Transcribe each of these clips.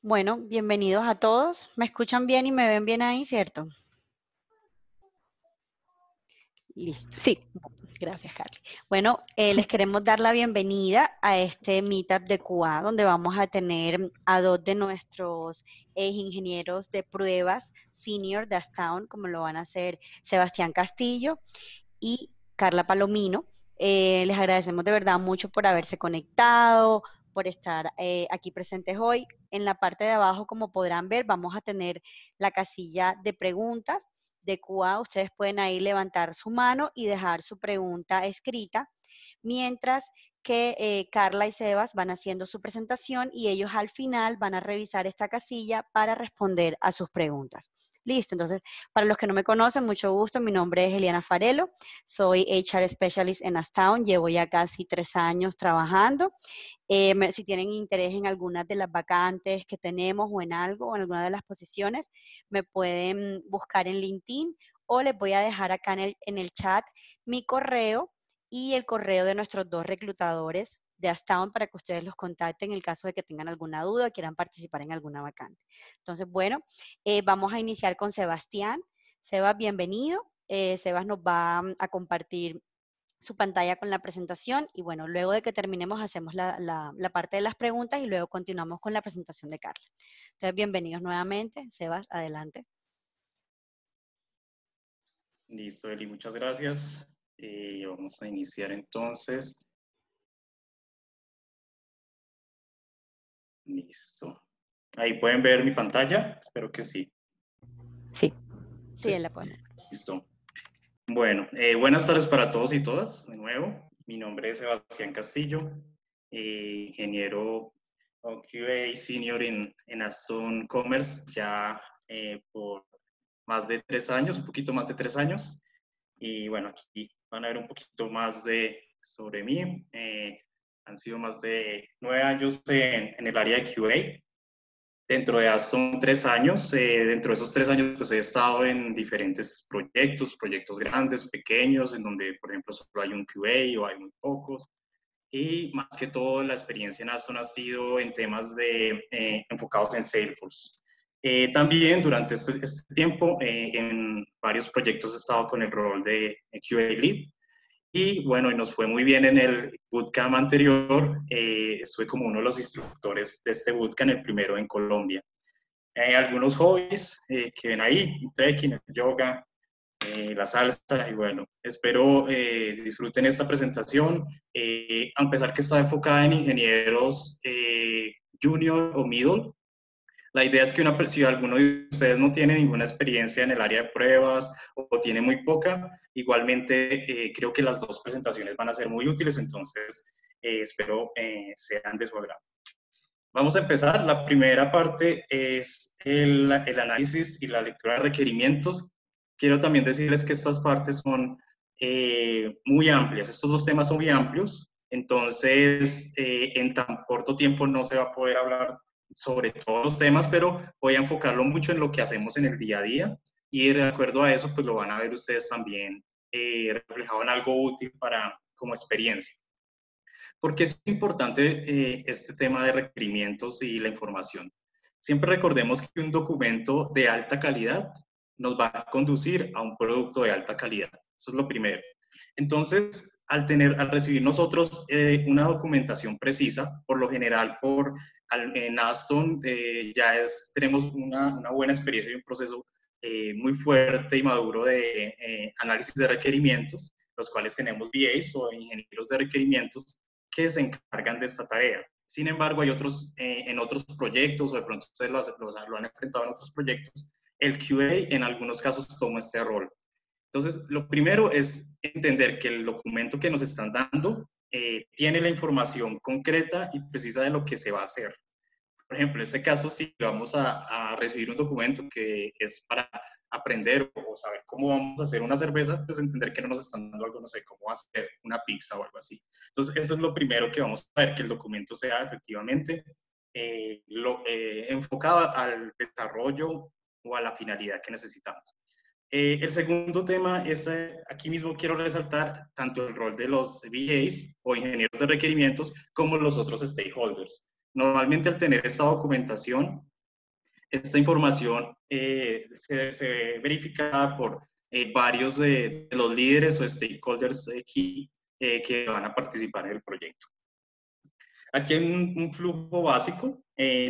Bueno, bienvenidos a todos. ¿Me escuchan bien y me ven bien ahí, cierto? Listo. Sí, Gracias, Carly. Bueno, les queremos dar la bienvenida a este Meetup de QA, donde vamos a tener a dos de nuestros ingenieros de pruebas senior de Astown, como lo van a hacer Sebastián Castillo y Carla Palomino. Les agradecemos de verdad mucho por haberse conectado, por estar aquí presentes hoy. En la parte de abajo, como podrán ver, vamos a tener la casilla de preguntas de QA. Ustedes pueden ahí levantar su mano y dejar su pregunta escrita, mientras que Carla y Sebas van haciendo su presentación y ellos al final van a revisar esta casilla para responder a sus preguntas. Listo, entonces, para los que no me conocen, mucho gusto, mi nombre es Eliana Farelo, soy HR Specialist en Astown, llevo ya casi 3 años trabajando. Si tienen interés en algunas de las vacantes que tenemos o en algo o en alguna de las posiciones, me pueden buscar en LinkedIn o les voy a dejar acá en el chat mi correo y el correo de nuestros dos reclutadores de Astown para que ustedes los contacten en el caso de que tengan alguna duda o quieran participar en alguna vacante. Entonces, bueno, vamos a iniciar con Sebastián. Sebas, bienvenido. Sebas nos va a compartir su pantalla con la presentación y bueno, luego de que terminemos hacemos la parte de las preguntas y luego continuamos con la presentación de Carla. Entonces, bienvenidos nuevamente. Sebas, adelante. Listo, Eli, muchas gracias. Vamos a iniciar entonces. Listo. Ahí pueden ver mi pantalla, espero que sí. sí. Sí, él la pone. Listo. Bueno, buenas tardes para todos y todas, de nuevo. Mi nombre es Sebastián Castillo, ingeniero QA Senior en Astown Commerce, ya por más de 3 años, un poquito más de 3 años. Y bueno, aquí van a ver un poquito más sobre mí. Han sido más de 9 años en el área de QA. Dentro de Astown 3 años. Dentro de esos 3 años pues he estado en diferentes proyectos grandes, pequeños, en donde por ejemplo solo hay un QA o hay muy pocos. Y más que todo la experiencia en Astown ha sido en temas enfocados en Salesforce. También durante este tiempo en varios proyectos he estado con el rol de QA Lead. Y bueno, y nos fue muy bien en el bootcamp anterior. Estuve como uno de los instructores de este bootcamp, el primero en Colombia. Algunos hobbies que ven ahí, el trekking, el yoga, la salsa, y bueno, espero disfruten esta presentación, a pesar que está enfocada en ingenieros junior o middle. La idea es que si alguno de ustedes no tiene ninguna experiencia en el área de pruebas o tiene muy poca, igualmente creo que las dos presentaciones van a ser muy útiles, entonces espero sean de su agrado. Vamos a empezar. La primera parte es el análisis y la lectura de requerimientos. Quiero también decirles que estas partes son muy amplias. Estos dos temas son muy amplios, entonces en tan corto tiempo no se va a poder hablar sobre todos los temas, pero voy a enfocarlo mucho en lo que hacemos en el día a día y de acuerdo a eso, pues lo van a ver ustedes también reflejado en algo útil como experiencia. ¿Por qué es importante este tema de requerimientos y la información? Siempre recordemos que un documento de alta calidad nos va a conducir a un producto de alta calidad. Eso es lo primero. Entonces, al recibir nosotros una documentación precisa, por lo general en Astown tenemos una buena experiencia y un proceso muy fuerte y maduro de análisis de requerimientos, los cuales tenemos VAs o ingenieros de requerimientos que se encargan de esta tarea. Sin embargo, hay otros, en otros proyectos, o de pronto ustedes lo han enfrentado en otros proyectos, el QA en algunos casos toma este rol. Entonces, lo primero es entender que el documento que nos están dando tiene la información concreta y precisa de lo que se va a hacer. Por ejemplo, en este caso, si vamos a recibir un documento que es para aprender o saber cómo vamos a hacer una cerveza, pues entender que no nos están dando algo, no sé, cómo hacer una pizza o algo así. Entonces, eso es lo primero que vamos a ver, que el documento sea efectivamente enfocado al desarrollo o a la finalidad que necesitamos. El segundo tema es, aquí mismo quiero resaltar tanto el rol de los VAs o ingenieros de requerimientos como los otros stakeholders. Normalmente al tener esta documentación, esta información se ve verificada por varios de los líderes o stakeholders aquí que van a participar en el proyecto. Aquí hay un flujo básico.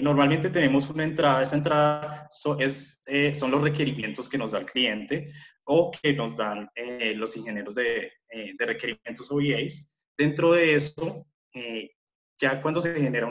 Normalmente tenemos una entrada. Esa entrada son los requerimientos que nos da el cliente o que nos dan los ingenieros de requerimientos o VAs. Dentro de eso, ya cuando se genera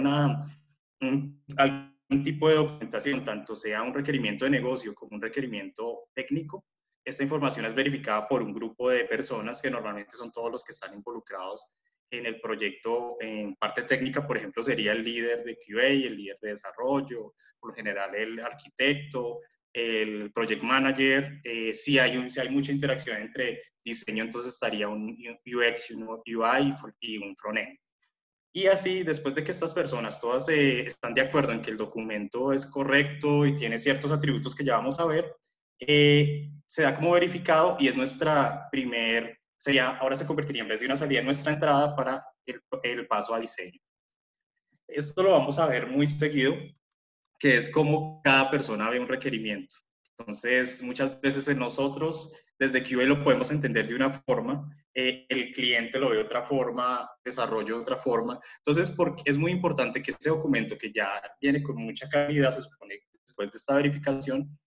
algún tipo de documentación, tanto sea un requerimiento de negocio como un requerimiento técnico, esta información es verificada por un grupo de personas que normalmente son todos los que están involucrados en el proyecto. En parte técnica, por ejemplo, sería el líder de QA, el líder de desarrollo, por lo general el arquitecto, el project manager. Si hay mucha interacción entre diseño, entonces estaría un UX, un UI y un frontend. Y así, después de que estas personas todas están de acuerdo en que el documento es correcto y tiene ciertos atributos que ya vamos a ver, se da como verificado y es ahora se convertiría en vez de una salida en nuestra entrada para el paso a diseño. Esto lo vamos a ver muy seguido, que es cómo cada persona ve un requerimiento. Entonces, muchas veces nosotros, desde QA lo podemos entender de una forma, el cliente lo ve de otra forma, desarrollo de otra forma. Entonces, es muy importante que ese documento, que ya viene con mucha calidad, se supone, después de esta verificación,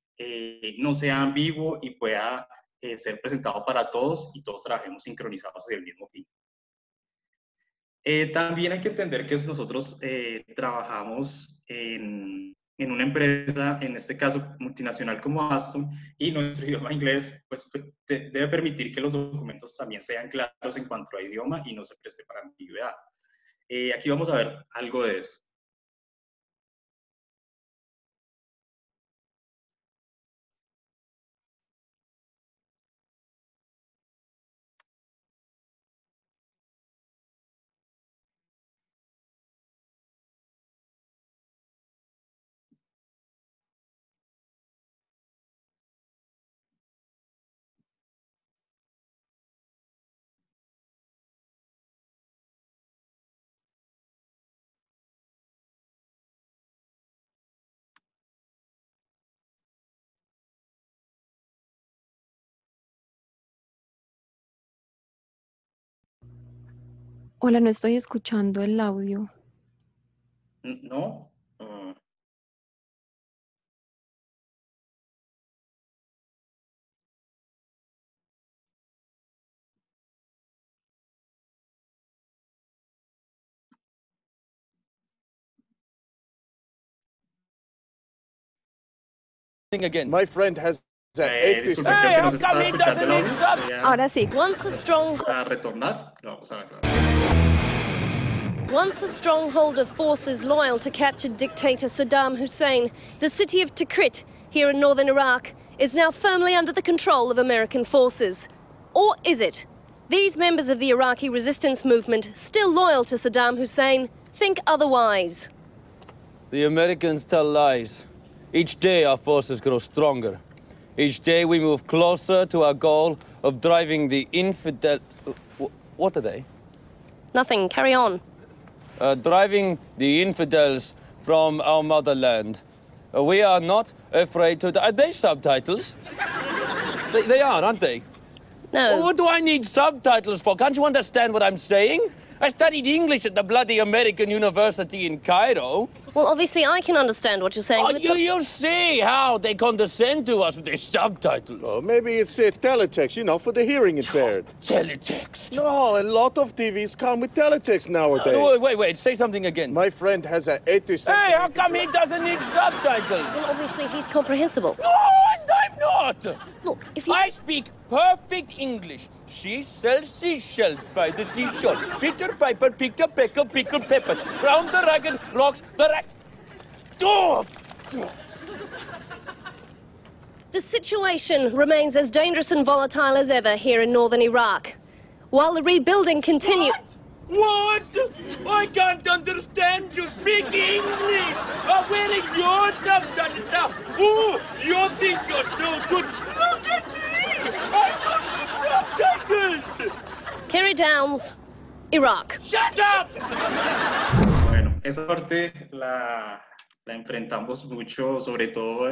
no sea ambiguo y pueda ser presentado para todos y todos trabajemos sincronizados hacia el mismo fin. También hay que entender que nosotros trabajamos en una empresa, en este caso multinacional como Aston, y nuestro idioma inglés pues, debe permitir que los documentos también sean claros en cuanto a idioma y no se preste para ambigüedad. Aquí vamos a ver algo de eso. Hola, no estoy escuchando el audio. ¿No? Again. My friend has disculpe, creo que no se estaba escuchando el audio. Ahora sí. A retornar, lo vamos a ver. Once a stronghold of forces loyal to captured dictator Saddam Hussein, the city of Tikrit, here in northern Iraq, is now firmly under the control of American forces. Or is it? These members of the Iraqi resistance movement, still loyal to Saddam Hussein, think otherwise. The Americans tell lies. Each day our forces grow stronger. Each day we move closer to our goal of driving the infidel... What are they? Nothing, carry on. Driving the infidels from our motherland. We are not afraid to... Are they subtitles? They are, aren't they? No. Well, what do I need subtitles for? Can't you understand what I'm saying? I studied English at the bloody American University in Cairo. Well, obviously I can understand what you're saying. Oh, you see how they condescend to us with their subtitles. Oh, maybe it's teletext, you know, for the hearing impaired. Teletext? No, a lot of TVs come with teletext nowadays. Wait, say something again. My friend has an 80... Hey, how come he doesn't need subtitles? Well, obviously he's comprehensible. No, and I'm not! Look, if you... I speak perfect English. She sells seashells by the seashore. Peter Piper picked a peck of pickled peppers. Round the ragged rocks, the Oh! The situation remains as dangerous and volatile as ever here in northern Iraq. While the rebuilding continues... What? I can't understand you speak English. Where are your subtitles now? Oh, you think you're so good. Look at me! I don't need subtitles! Kerry Downs, Iraq. Shut up! Bueno, esa parte la enfrentamos mucho, sobre todo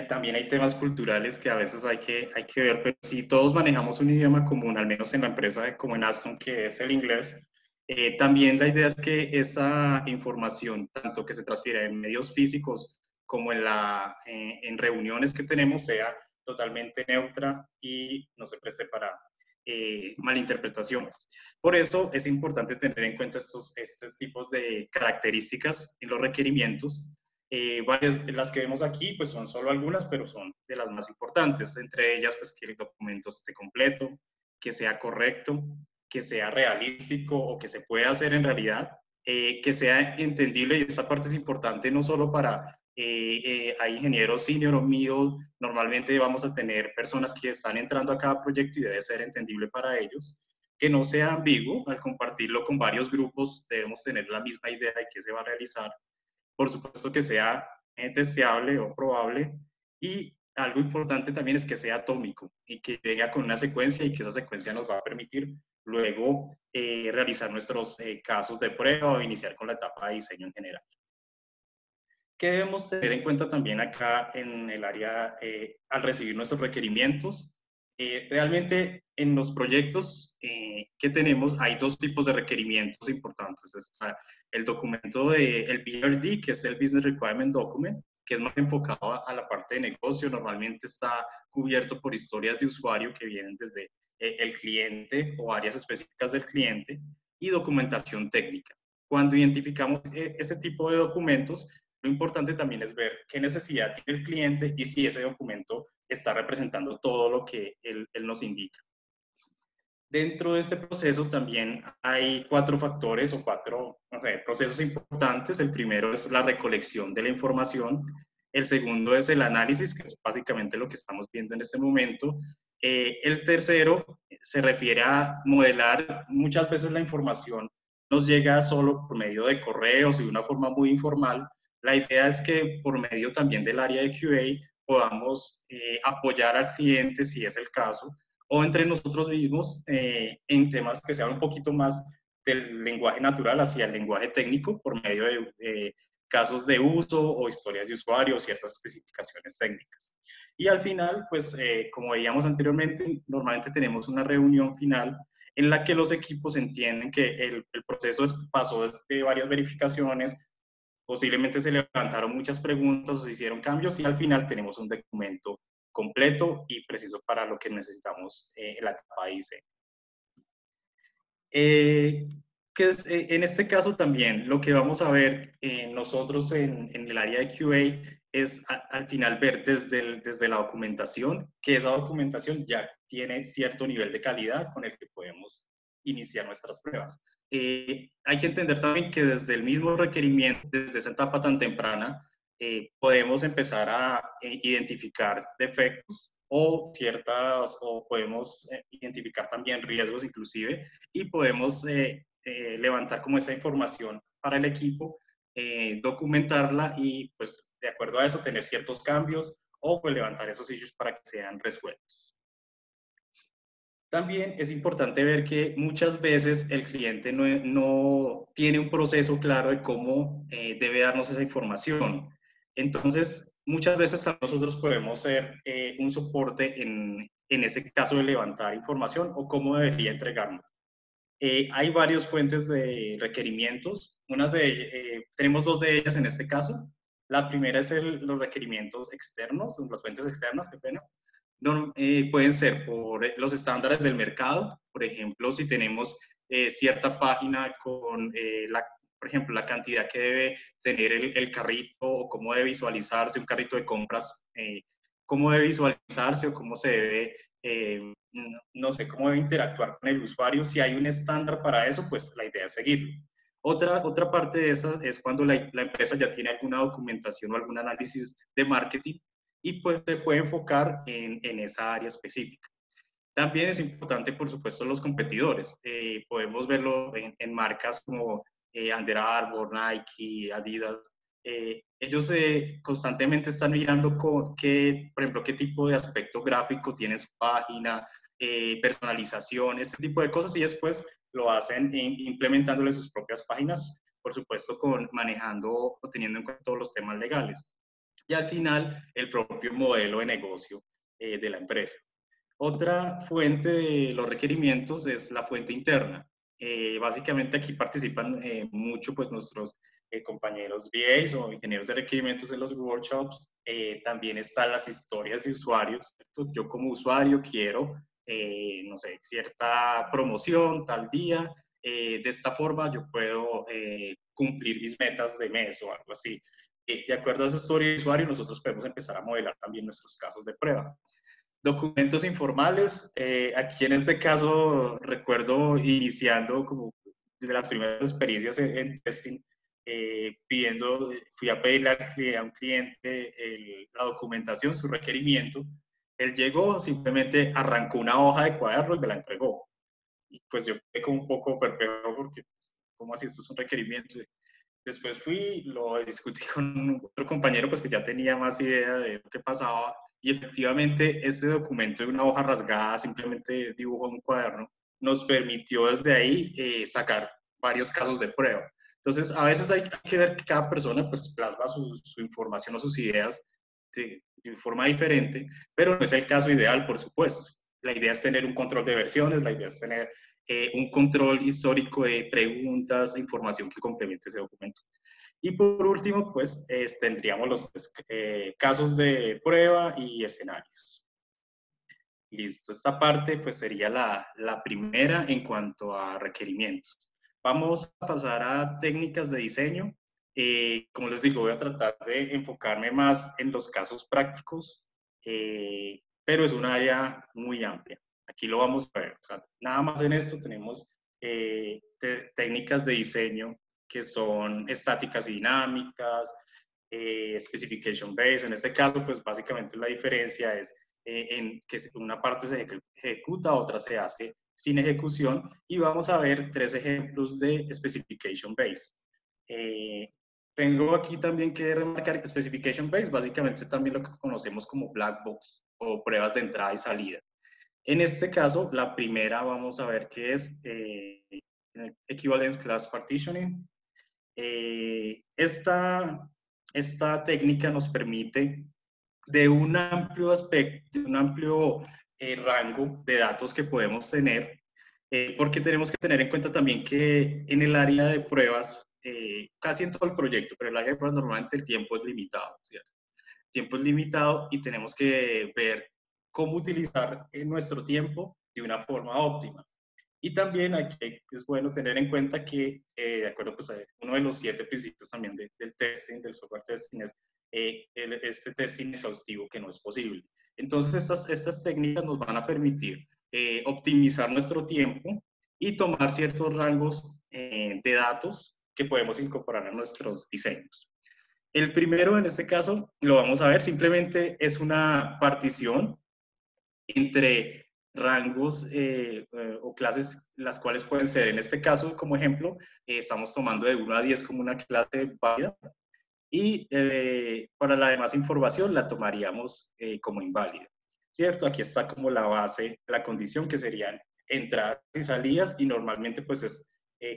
también hay temas culturales que a veces hay que ver, pero si todos manejamos un idioma común, al menos en la empresa como en Aston, que es el inglés, también la idea es que esa información, tanto que se transfiere en medios físicos como en reuniones que tenemos, sea totalmente neutra y no se preste para malinterpretaciones. Por eso es importante tener en cuenta estos tipos de características en los requerimientos. Varias de las que vemos aquí pues son solo algunas, pero son de las más importantes. Entre ellas, pues que el documento esté completo, que sea correcto, que sea realístico o que se pueda hacer en realidad, que sea entendible, y esta parte es importante no solo para hay ingenieros senior o middle, normalmente vamos a tener personas que están entrando a cada proyecto y debe ser entendible para ellos, que no sea ambiguo, al compartirlo con varios grupos debemos tener la misma idea de qué se va a realizar, por supuesto que sea testeable o probable, y algo importante también es que sea atómico y que venga con una secuencia y que esa secuencia nos va a permitir luego realizar nuestros casos de prueba o iniciar con la etapa de diseño en general. ¿Qué debemos tener en cuenta también acá en el área al recibir nuestros requerimientos? Realmente en los proyectos que tenemos hay dos tipos de requerimientos importantes. Está el documento del BRD, que es el Business Requirement Document, que es más enfocado a la parte de negocio. Normalmente está cubierto por historias de usuario que vienen desde el cliente o áreas específicas del cliente, y documentación técnica. Cuando identificamos ese tipo de documentos, lo importante también es ver qué necesidad tiene el cliente y si ese documento está representando todo lo que él nos indica. Dentro de este proceso también hay 4 factores o 4 procesos importantes. El primero es la recolección de la información. El segundo es el análisis, que es básicamente lo que estamos viendo en este momento. El tercero se refiere a modelar. Muchas veces la información nos llega solo por medio de correos y de una forma muy informal. La idea es que por medio también del área de QA podamos apoyar al cliente, si es el caso, o entre nosotros mismos en temas que sean un poquito más del lenguaje natural hacia el lenguaje técnico por medio de casos de uso o historias de usuario o ciertas especificaciones técnicas. Y al final, pues como veíamos anteriormente, normalmente tenemos una reunión final en la que los equipos entienden que el proceso pasó de varias verificaciones, posiblemente se levantaron muchas preguntas o se hicieron cambios, y al final tenemos un documento completo y preciso para lo que necesitamos en la etapa de diseño. En este caso también lo que vamos a ver nosotros en el área de QA es al final ver desde la documentación, que esa documentación ya tiene cierto nivel de calidad con el que podemos iniciar nuestras pruebas. Hay que entender también que desde el mismo requerimiento, desde esa etapa tan temprana, podemos empezar a identificar defectos o podemos identificar también riesgos inclusive, y podemos levantar como esa información para el equipo, documentarla y pues de acuerdo a eso tener ciertos cambios o pues levantar esos issues para que sean resueltos. También es importante ver que muchas veces el cliente no tiene un proceso claro de cómo debe darnos esa información. Entonces, muchas veces nosotros podemos ser un soporte en ese caso de levantar información o cómo debería entregarnos. Hay varias fuentes de requerimientos. Tenemos 2 de ellas en este caso. La primera es los requerimientos externos, las fuentes externas, qué pena. Pueden ser por los estándares del mercado. Por ejemplo, si tenemos cierta página con, por ejemplo, la cantidad que debe tener el carrito o cómo debe visualizarse un carrito de compras, cómo debe visualizarse o cómo se debe, no sé, cómo debe interactuar con el usuario. Si hay un estándar para eso, pues la idea es seguirlo. Otra parte de esa es cuando la empresa ya tiene alguna documentación o algún análisis de marketing y pues se puede enfocar en esa área específica. También es importante, por supuesto, los competidores. Podemos verlo en marcas como Under Armour, Nike, Adidas. Ellos constantemente están mirando por ejemplo, qué tipo de aspecto gráfico tiene su página, personalización, este tipo de cosas, y después lo hacen implementándole sus propias páginas por supuesto manejando o teniendo en cuenta todos los temas legales. Y al final, el propio modelo de negocio de la empresa. Otra fuente de los requerimientos es la fuente interna. Básicamente aquí participan mucho pues, nuestros compañeros VAs o ingenieros de requerimientos en los workshops. También están las historias de usuarios, ¿cierto? Yo como usuario quiero, no sé, cierta promoción tal día. De esta forma yo puedo cumplir mis metas de mes o algo así. De acuerdo a esa historia de usuario, nosotros podemos empezar a modelar también nuestros casos de prueba. Documentos informales, aquí en este caso recuerdo iniciando como de las primeras experiencias en testing, fui a pedirle a un cliente la documentación, su requerimiento. Él llegó, simplemente arrancó una hoja de cuaderno y me la entregó. Y pues yo quedé como un poco perplejo porque, ¿cómo así? Esto es un requerimiento. Después fui, lo discutí con otro compañero pues que ya tenía más idea de lo que pasaba. Y efectivamente, este documento de una hoja rasgada, simplemente dibujó un cuaderno, nos permitió desde ahí sacar varios casos de prueba. Entonces, a veces hay que ver que cada persona pues, plasma su información o sus ideas de forma diferente, pero no es el caso ideal, por supuesto. La idea es tener un control de versiones, la idea es tener un control histórico de preguntas, e información que complemente ese documento. Y por último, pues tendríamos los casos de prueba y escenarios. Listo, esta parte pues sería la primera en cuanto a requerimientos. Vamos a pasar a técnicas de diseño. Como les digo, voy a tratar de enfocarme más en los casos prácticos, pero es un área muy amplia. Aquí lo vamos a ver. O sea, nada más en esto tenemos técnicas de diseño que son estáticas y dinámicas, specification based. En este caso, pues básicamente la diferencia es en que una parte se ejecuta, otra se hace sin ejecución, y vamos a ver 3 ejemplos de specification based. Tengo aquí también que remarcar que specification based básicamente también lo que conocemos como black box o pruebas de entrada y salida. En este caso, la primera vamos a ver que es Equivalence Class Partitioning. Esta técnica nos permite de un amplio aspecto, de un amplio rango de datos que podemos tener, porque tenemos que tener en cuenta también que en el área de pruebas, casi en todo el proyecto, pero en el área de pruebas normalmente el tiempo es limitado, ¿cierto? El tiempo es limitado y tenemos que ver cómo utilizar nuestro tiempo de una forma óptima. Y también aquí es bueno tener en cuenta que, de acuerdo, pues uno de los 7 principios también del testing, del software testing, es este testing exhaustivo que no es posible. Entonces, estas técnicas nos van a permitir optimizar nuestro tiempo y tomar ciertos rangos de datos que podemos incorporar a nuestros diseños. El primero, en este caso, lo vamos a ver, simplemente es una partición entre rangos o clases, las cuales pueden ser, en este caso, como ejemplo, estamos tomando de 1 a 10 como una clase válida, y para la demás información la tomaríamos como inválida, ¿cierto? Aquí está como la base, la condición, que serían entradas y salidas, y normalmente pues es,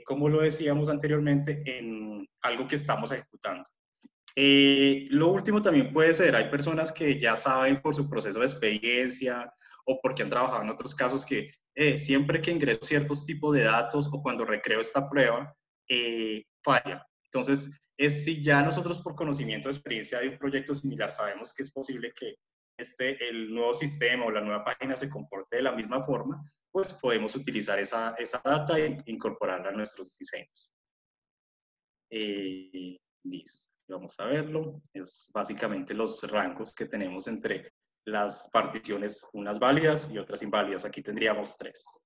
como lo decíamos anteriormente, en algo que estamos ejecutando. Lo último también puede ser, hay personas que ya saben por su proceso de experiencia o porque han trabajado en otros casos que siempre que ingreso ciertos tipos de datos o cuando recreo esta prueba, falla. Entonces, si ya nosotros por conocimiento de experiencia de un proyecto similar sabemos que es posible que el nuevo sistema o la nueva página se comporte de la misma forma, pues podemos utilizar esa data e incorporarla a nuestros diseños. Listo. Vamos a verlo. Es básicamente los rangos que tenemos entre las particiones, unas válidas y otras inválidas. Aquí tendríamos 3.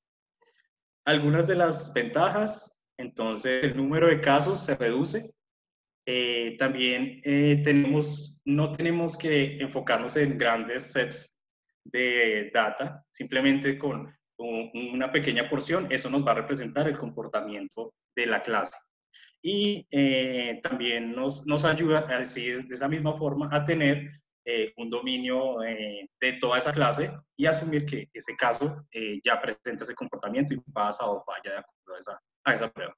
Algunas de las ventajas, entonces el número de casos se reduce. También no tenemos que enfocarnos en grandes sets de data, simplemente con una pequeña porción, eso nos va a representar el comportamiento de la clase. Y también nos ayuda, así de esa misma forma, a tener un dominio de toda esa clase y asumir que ese caso ya presenta ese comportamiento y pasa o falla de acuerdo a esa prueba.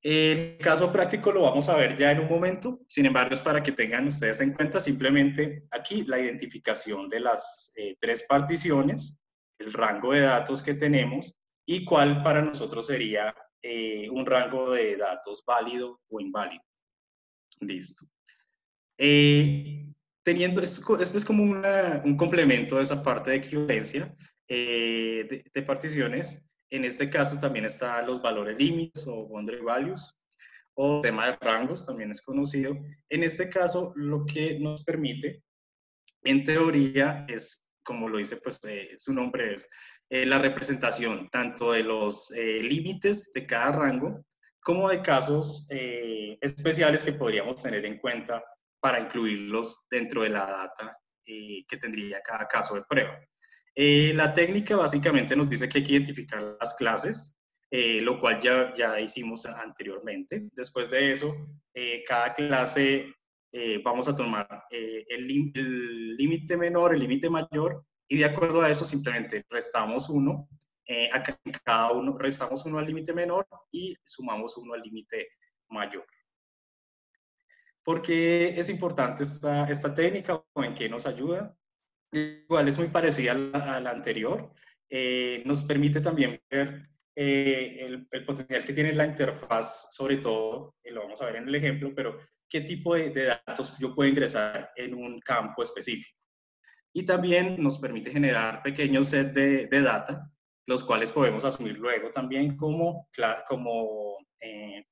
El caso práctico lo vamos a ver ya en un momento, sin embargo es para que tengan ustedes en cuenta simplemente aquí la identificación de las 3 particiones, el rango de datos que tenemos y cuál para nosotros sería un rango de datos válido o inválido. Listo. Teniendo, este es como un complemento de esa parte de equivalencia de particiones. En este caso también están los valores límites o boundary values, o tema de rangos, también es conocido. En este caso, lo que nos permite, en teoría, es, como lo dice pues, su nombre, es la representación tanto de los límites de cada rango, como de casos especiales que podríamos tener en cuenta para incluirlos dentro de la data que tendría cada caso de prueba. La técnica básicamente nos dice que hay que identificar las clases, lo cual ya hicimos anteriormente. Después de eso, cada clase vamos a tomar el límite menor, el límite mayor, y de acuerdo a eso simplemente restamos uno, cada uno restamos uno al límite menor y sumamos uno al límite mayor. ¿Por qué es importante esta técnica o en qué nos ayuda? Igual es muy parecida a la anterior. Nos permite también ver el potencial que tiene la interfaz, sobre todo, lo vamos a ver en el ejemplo, pero qué tipo de datos yo puedo ingresar en un campo específico. Y también nos permite generar pequeños sets de data, los cuales podemos asumir luego también como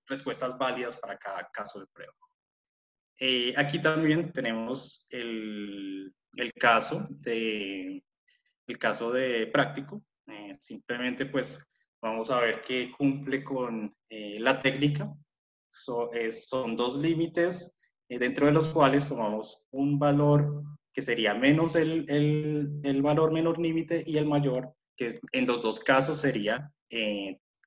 respuestas válidas para cada caso de prueba. Aquí también tenemos el caso de práctico. Simplemente pues vamos a ver que cumple con la técnica. Son 2 límites dentro de los cuales tomamos un valor que sería menos el valor menor límite y el mayor, que en los 2 casos sería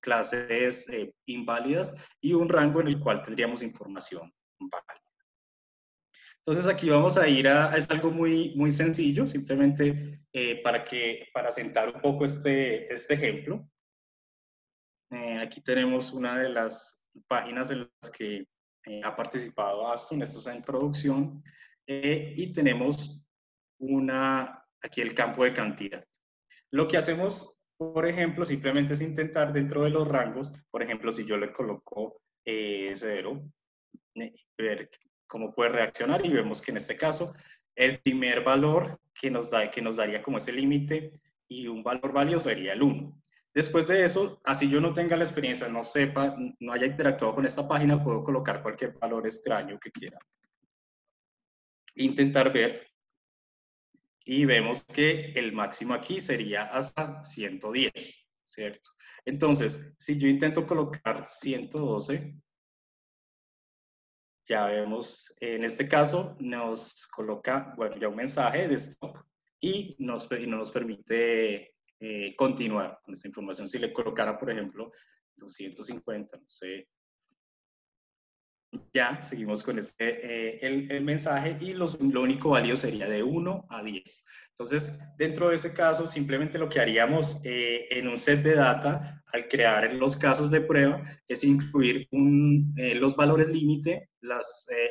clases inválidas y un rango en el cual tendríamos información válida. Entonces aquí vamos a ir es algo muy, muy sencillo, simplemente para sentar un poco este ejemplo. Aquí tenemos una de las páginas en las que ha participado Aston, esto está en producción, y tenemos aquí el campo de cantidad. Lo que hacemos, por ejemplo, simplemente es intentar dentro de los rangos, por ejemplo, si yo le coloco 0, ver cómo puede reaccionar y vemos que en este caso el primer valor que nos daría como ese límite y un valor válido sería el 1. Después de eso, así yo no tenga la experiencia, no sepa, no haya interactuado con esta página, puedo colocar cualquier valor extraño que quiera. Intentar ver y vemos que el máximo aquí sería hasta 110, ¿cierto? Entonces, si yo intento colocar 112, ya vemos, en este caso nos coloca, bueno, ya un mensaje de stop y no nos permite continuar con esta información. Si le colocara, por ejemplo, 250, no sé, ya seguimos con el mensaje y lo único válido sería de 1 a 10. Entonces, dentro de ese caso, simplemente lo que haríamos en un set de data, al crear los casos de prueba, es incluir los valores límite,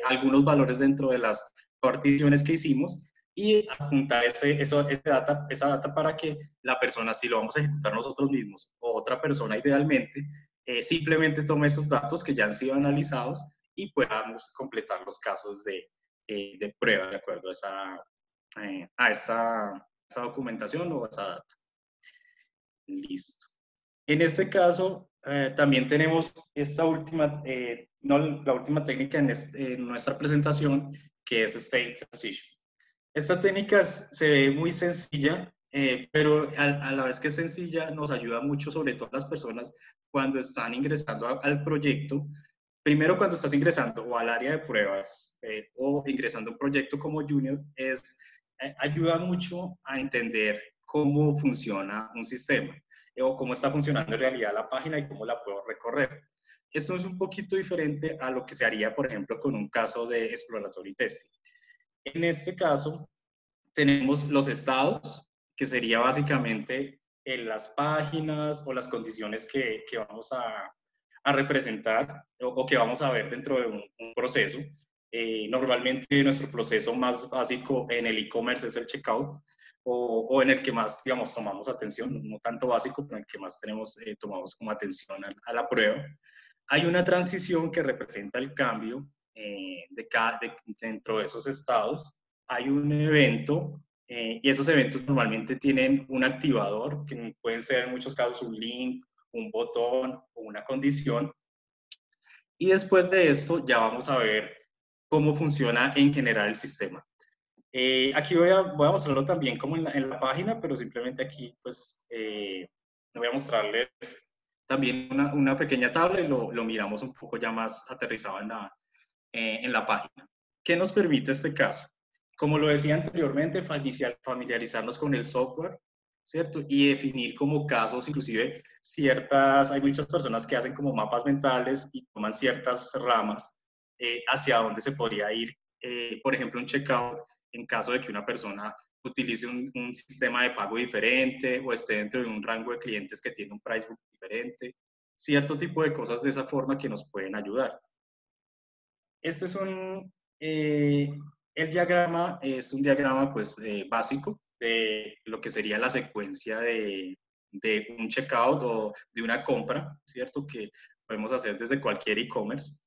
algunos valores dentro de las particiones que hicimos y apuntar esa data para que la persona, si lo vamos a ejecutar nosotros mismos o otra persona idealmente, simplemente tome esos datos que ya han sido analizados y podamos completar los casos de prueba de acuerdo a esta documentación o a esa data. Listo. En este caso, también tenemos esta última, la última técnica en nuestra presentación, que es State Transition. Esta técnica se ve muy sencilla, pero a la vez que es sencilla, nos ayuda mucho, sobre todo a las personas cuando están ingresando al proyecto. Primero, cuando estás ingresando o al área de pruebas o ingresando a un proyecto como junior, ayuda mucho a entender cómo funciona un sistema o cómo está funcionando en realidad la página y cómo la puedo recorrer. Esto es un poquito diferente a lo que se haría, por ejemplo, con un caso de exploratory testing. En este caso, tenemos los estados, que sería básicamente en las páginas o las condiciones que vamos a a representar o que vamos a ver dentro de un proceso. Normalmente nuestro proceso más básico en el e-commerce es el checkout, o en el que más, digamos, tomamos atención, no tanto básico, pero en el que más tomamos como atención a la prueba. Hay una transición que representa el cambio dentro de esos estados. Hay un evento, y esos eventos normalmente tienen un activador, que puede ser en muchos casos un link, un botón o una condición. Y después de esto ya vamos a ver cómo funciona en general el sistema. Aquí voy a mostrarlo también como en la página, pero simplemente aquí pues voy a mostrarles también una pequeña tabla y lo miramos un poco ya más aterrizado en la página. ¿Qué nos permite este caso? Como lo decía anteriormente, familiarizarnos con el software, ¿cierto? Y definir como casos, inclusive hay muchas personas que hacen como mapas mentales y toman ciertas ramas hacia dónde se podría ir, por ejemplo, un checkout, en caso de que una persona utilice un sistema de pago diferente o esté dentro de un rango de clientes que tiene un price book diferente, cierto tipo de cosas de esa forma que nos pueden ayudar. Este es el diagrama es un diagrama pues básico de lo que sería la secuencia de un checkout o de una compra, ¿cierto? Que podemos hacer desde cualquier e-commerce.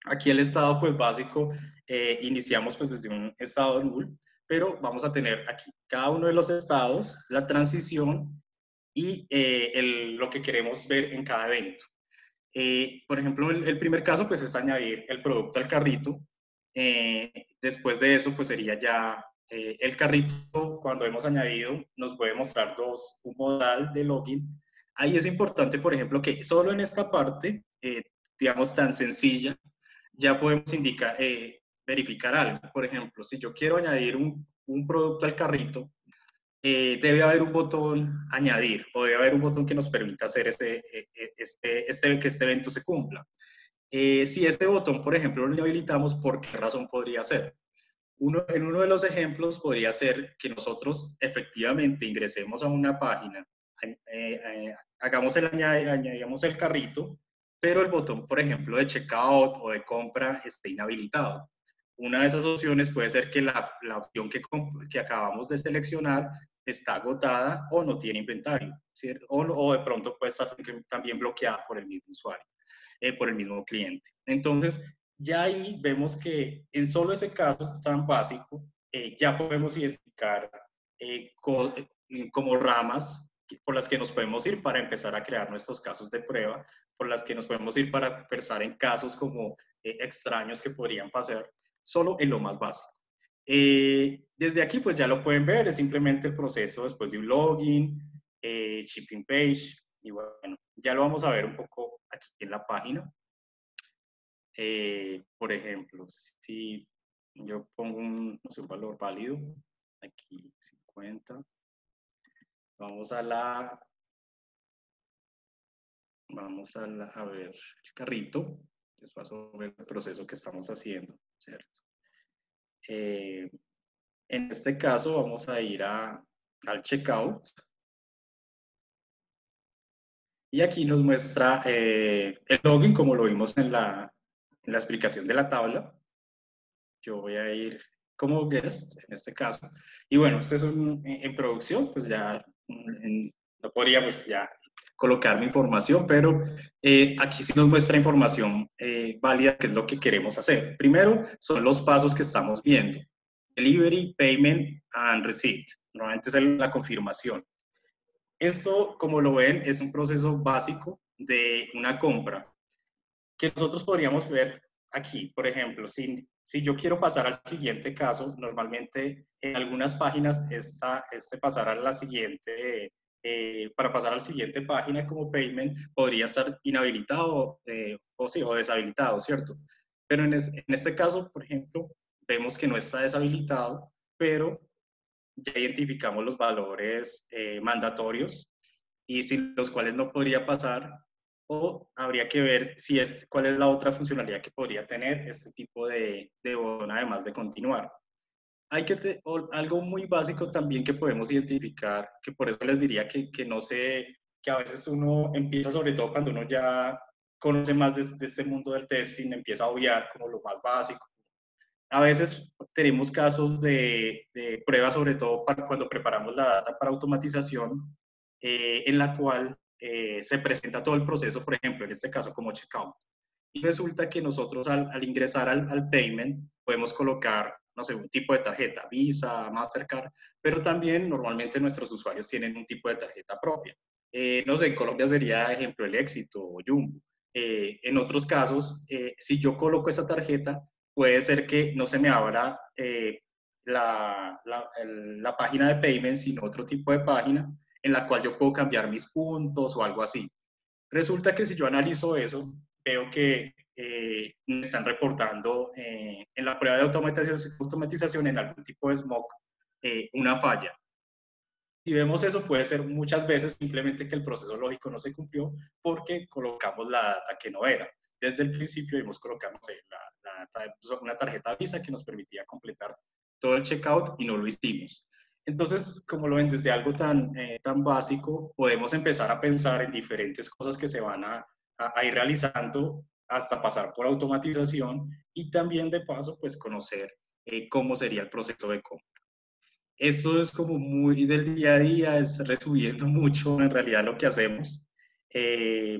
Aquí el estado pues básico, iniciamos pues desde un estado null, pero vamos a tener aquí cada uno de los estados, la transición y lo que queremos ver en cada evento. Por ejemplo, el primer caso pues es añadir el producto al carrito. Después de eso pues sería ya el carrito. Cuando hemos añadido nos puede mostrar un modal de login. Ahí es importante, por ejemplo, que solo en esta parte, digamos tan sencilla, ya podemos verificar algo. Por ejemplo, si yo quiero añadir un producto al carrito, debe haber un botón añadir o debe haber un botón que nos permita hacer que este evento se cumpla. Si este botón, por ejemplo, lo inhabilitamos, ¿por qué razón podría ser? En uno de los ejemplos podría ser que nosotros efectivamente ingresemos a una página, añadamos el carrito, pero el botón, por ejemplo, de checkout o de compra esté inhabilitado. Una de esas opciones puede ser que la opción que acabamos de seleccionar está agotada o no tiene inventario, ¿cierto? O de pronto puede estar también bloqueada por el mismo usuario, por el mismo cliente. Entonces, ya ahí vemos que en solo ese caso tan básico, ya podemos identificar como ramas por las que nos podemos ir para empezar a crear nuestros casos de prueba, por las que nos podemos ir para pensar en casos como extraños que podrían pasar, solo en lo más básico. Desde aquí pues ya lo pueden ver, es simplemente el proceso después de un login, shipping page, y bueno, ya lo vamos a ver un poco aquí en la página. Por ejemplo, si yo pongo un valor válido, aquí 50, vamos a ver el carrito, les paso a ver el proceso que estamos haciendo, ¿cierto? En este caso vamos a ir al checkout. Y aquí nos muestra el login como lo vimos en la explicación de la tabla. Yo voy a ir como guest en este caso. Y bueno, este es en producción, pues ya no podría pues ya colocar mi información, pero aquí sí nos muestra información válida, que es lo que queremos hacer. Primero son los pasos que estamos viendo. Delivery, Payment and Receipt. Normalmente es la confirmación. Esto, como lo ven, es un proceso básico de una compra que nosotros podríamos ver aquí. Por ejemplo, si yo quiero pasar al siguiente caso, normalmente en algunas páginas pasar a la siguiente, para pasar a la siguiente página como Payment, podría estar inhabilitado o deshabilitado, ¿cierto? Pero en este caso, por ejemplo, vemos que no está deshabilitado, pero ya identificamos los valores mandatorios y sin los cuales no podría pasar, o habría que ver cuál es la otra funcionalidad que podría tener este tipo de botón además de continuar. Algo muy básico también que podemos identificar, que por eso les diría que a veces uno empieza, sobre todo cuando uno ya conoce más de este mundo del testing, empieza a obviar como lo más básico. A veces tenemos casos de pruebas, sobre todo para cuando preparamos la data para automatización, en la cual se presenta todo el proceso, por ejemplo, en este caso como checkout. Y resulta que nosotros al ingresar al payment podemos colocar, no sé, un tipo de tarjeta, Visa, Mastercard, pero también normalmente nuestros usuarios tienen un tipo de tarjeta propia. No sé, en Colombia sería ejemplo el Éxito o Jumbo. En otros casos, si yo coloco esa tarjeta, puede ser que no se me abra la página de payment, sino otro tipo de página en la cual yo puedo cambiar mis puntos o algo así. Resulta que si yo analizo eso, veo que me están reportando en la prueba de automatización en algún tipo de smoke una falla. Si vemos eso, puede ser muchas veces simplemente que el proceso lógico no se cumplió porque colocamos la data que no era. Desde el principio hemos colocado la data de una tarjeta Visa que nos permitía completar todo el checkout y no lo hicimos. Entonces, como lo ven, desde algo tan básico, podemos empezar a pensar en diferentes cosas que se van a ir realizando hasta pasar por automatización y también de paso, pues conocer cómo sería el proceso de compra. Esto es como muy del día a día, es resumiendo mucho en realidad lo que hacemos,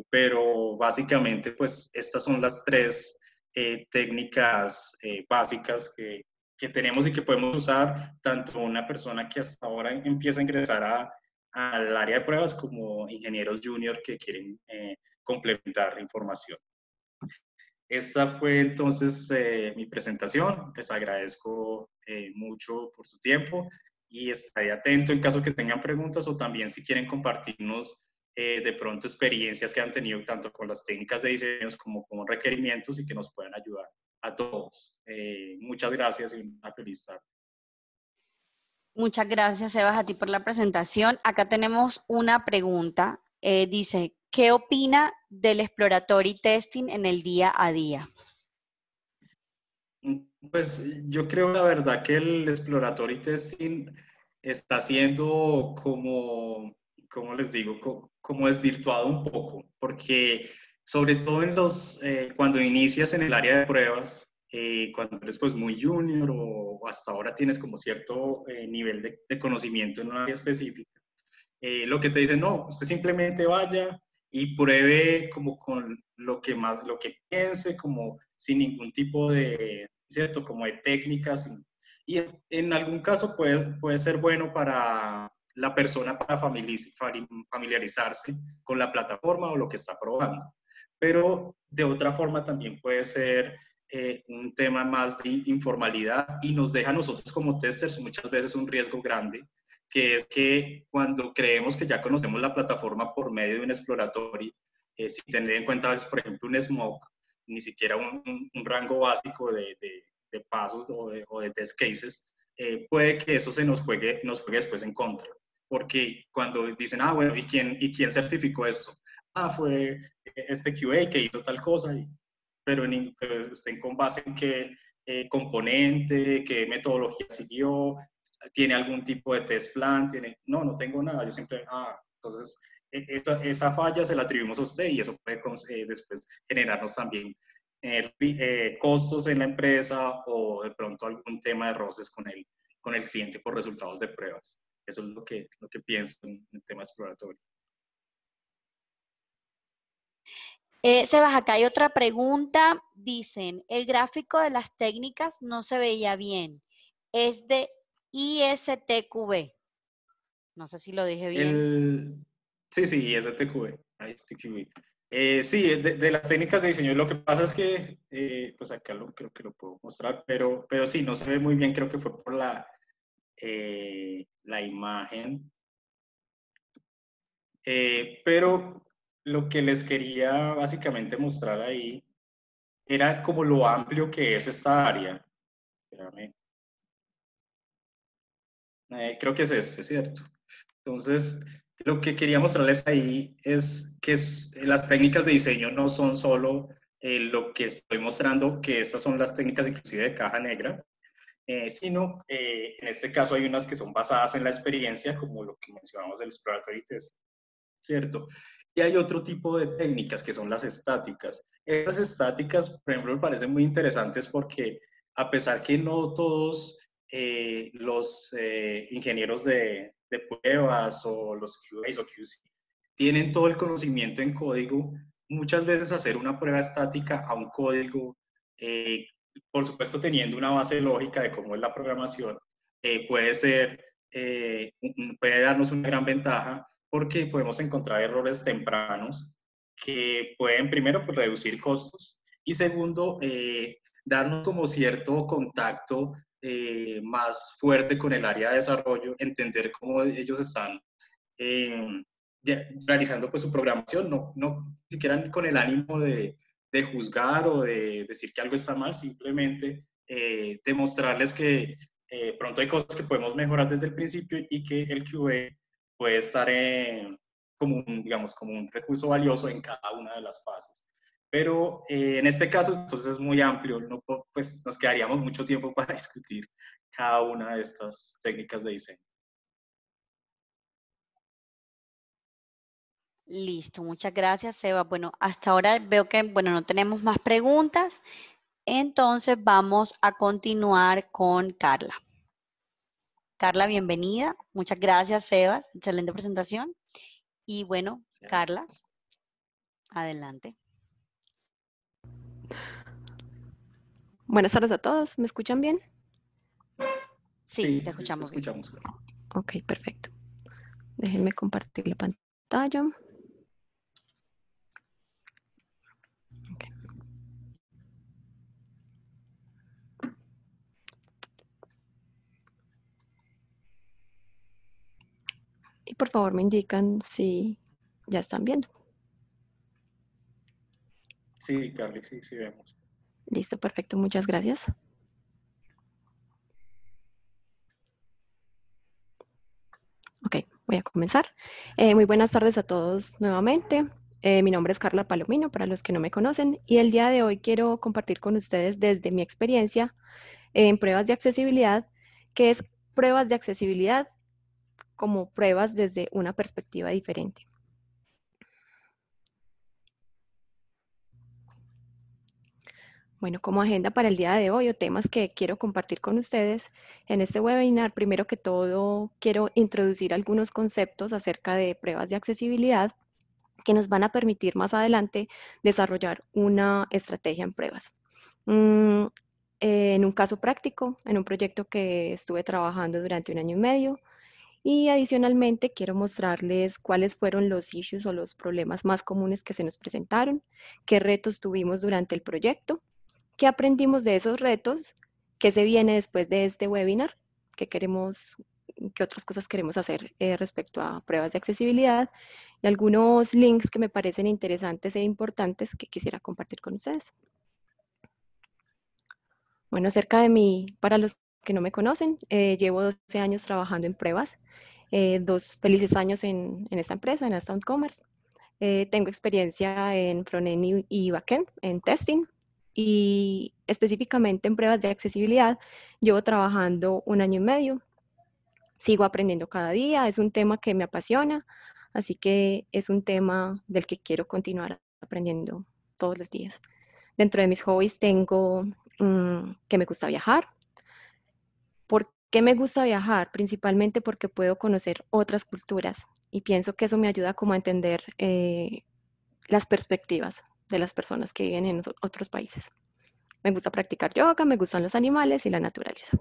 pero básicamente pues estas son las tres técnicas básicas que tenemos y que podemos usar tanto una persona que hasta ahora empieza a ingresar al área de pruebas como ingenieros junior que quieren complementar información. Esta fue entonces mi presentación. Les agradezco mucho por su tiempo y estaré atento en caso que tengan preguntas o también si quieren compartirnos de pronto experiencias que han tenido tanto con las técnicas de diseños como con requerimientos y que nos puedan ayudar a todos. Muchas gracias y una feliz tarde. Muchas gracias, Sebas, a ti por la presentación. Acá tenemos una pregunta. Dice, ¿qué opina del exploratory testing en el día a día? Pues yo creo la verdad que el exploratory testing está siendo como, ¿cómo les digo? Como desvirtuado un poco, porque sobre todo en cuando inicias en el área de pruebas, cuando eres pues muy junior o hasta ahora tienes como cierto nivel de conocimiento en un área específica, lo que te dicen, no, usted simplemente vaya y pruebe como con lo que piense, como sin ningún tipo de, ¿cierto? Como de técnicas. Y en algún caso puede ser bueno para la persona para familiarizarse con la plataforma o lo que está probando. Pero de otra forma también puede ser un tema más de informalidad y nos deja a nosotros como testers muchas veces un riesgo grande, que es que cuando creemos que ya conocemos la plataforma por medio de un exploratory, sin tener en cuenta a veces, por ejemplo, un smoke, ni siquiera un rango básico de pasos o de test cases, puede que eso se nos juegue después en contra. Porque cuando dicen, ah, bueno, ¿y quién certificó esto? Ah, fue este QA que hizo tal cosa, pero estén con base en qué componente, qué metodología siguió, tiene algún tipo de test plan, no tengo nada, yo siempre, entonces esa falla se la atribuimos a usted y eso puede después generarnos también costos en la empresa o de pronto algún tema de roces con el cliente por resultados de pruebas. Eso es lo que pienso en el tema exploratorio. Sebas, acá hay otra pregunta. Dicen, el gráfico de las técnicas no se veía bien. Es de ISTQB. No sé si lo dije bien. Sí, ISTQB. Sí, de las técnicas de diseño. Lo que pasa es que, pues acá creo que lo puedo mostrar, pero sí, no se ve muy bien. Creo que fue por la imagen. Pero lo que les quería básicamente mostrar ahí era como lo amplio que es esta área. Espérame. Creo que es ¿cierto? Entonces, lo que quería mostrarles ahí es que las técnicas de diseño no son solo lo que estoy mostrando, que estas son las técnicas inclusive de caja negra, sino en este caso hay unas que son basadas en la experiencia, como lo que mencionamos del exploratory test, ¿cierto? Y hay otro tipo de técnicas que son las estáticas. Esas estáticas, por ejemplo, me parecen muy interesantes porque a pesar que no todos los ingenieros de pruebas o los QAs o QC tienen todo el conocimiento en código, muchas veces hacer una prueba estática a un código, por supuesto teniendo una base lógica de cómo es la programación, puede ser, puede darnos una gran ventaja porque podemos encontrar errores tempranos que pueden, primero, pues, reducir costos y segundo, darnos como cierto contacto más fuerte con el área de desarrollo, entender cómo ellos están eh, realizando pues, su programación, no siquiera con el ánimo de juzgar o de decir que algo está mal, simplemente demostrarles que pronto hay cosas que podemos mejorar desde el principio y que el QA puede estar como, digamos, como un recurso valioso en cada una de las fases. Pero en este caso, entonces es muy amplio, no, pues nos quedaríamos mucho tiempo para discutir cada una de estas técnicas de diseño. Listo, muchas gracias, Seba. Bueno, hasta ahora veo que, bueno, no tenemos más preguntas, entonces vamos a continuar con Carla. Carla, bienvenida. Muchas gracias, Sebas. Excelente presentación. Y bueno, Carla, adelante. Buenas tardes a todos. ¿Me escuchan bien? Sí, te Te escuchamos bien. escuchamos. Ok, perfecto. Déjenme compartir la pantalla. Ok. Y por favor me indican si ya están viendo. Sí, Carly, sí, sí vemos. Listo, perfecto. Muchas gracias. Ok, voy a comenzar. Muy buenas tardes a todos nuevamente. Mi nombre es Carla Palomino, para los que no me conocen, y el día de hoy quiero compartir con ustedes desde mi experiencia en pruebas de accesibilidad, qué es pruebas de accesibilidad como pruebas desde una perspectiva diferente. Bueno, como agenda para el día de hoy o temas que quiero compartir con ustedes en este webinar, primero que todo quiero introducir algunos conceptos acerca de pruebas de accesibilidad que nos van a permitir más adelante desarrollar una estrategia en pruebas. En un caso práctico, en un proyecto que estuve trabajando durante 1 año y medio, y adicionalmente quiero mostrarles cuáles fueron los issues o los problemas más comunes que se nos presentaron, qué retos tuvimos durante el proyecto, qué aprendimos de esos retos, qué se viene después de este webinar, qué otras cosas queremos hacer respecto a pruebas de accesibilidad y algunos links que me parecen interesantes e importantes que quisiera compartir con ustedes. Bueno, acerca de mí, para los que no me conocen, llevo 12 años trabajando en pruebas, 2 felices años en esta empresa, en Aston Commerce. Tengo experiencia en frontend y backend, en testing, y específicamente en pruebas de accesibilidad. Llevo trabajando 1 año y medio. Sigo aprendiendo cada día, es un tema que me apasiona, así que es un tema del que quiero continuar aprendiendo todos los días. Dentro de mis hobbies tengo que me gusta viajar. ¿Por qué me gusta viajar? Principalmente porque puedo conocer otras culturas y pienso que eso me ayuda como a entender las perspectivas de las personas que viven en otros países. Me gusta practicar yoga, me gustan los animales y la naturaleza.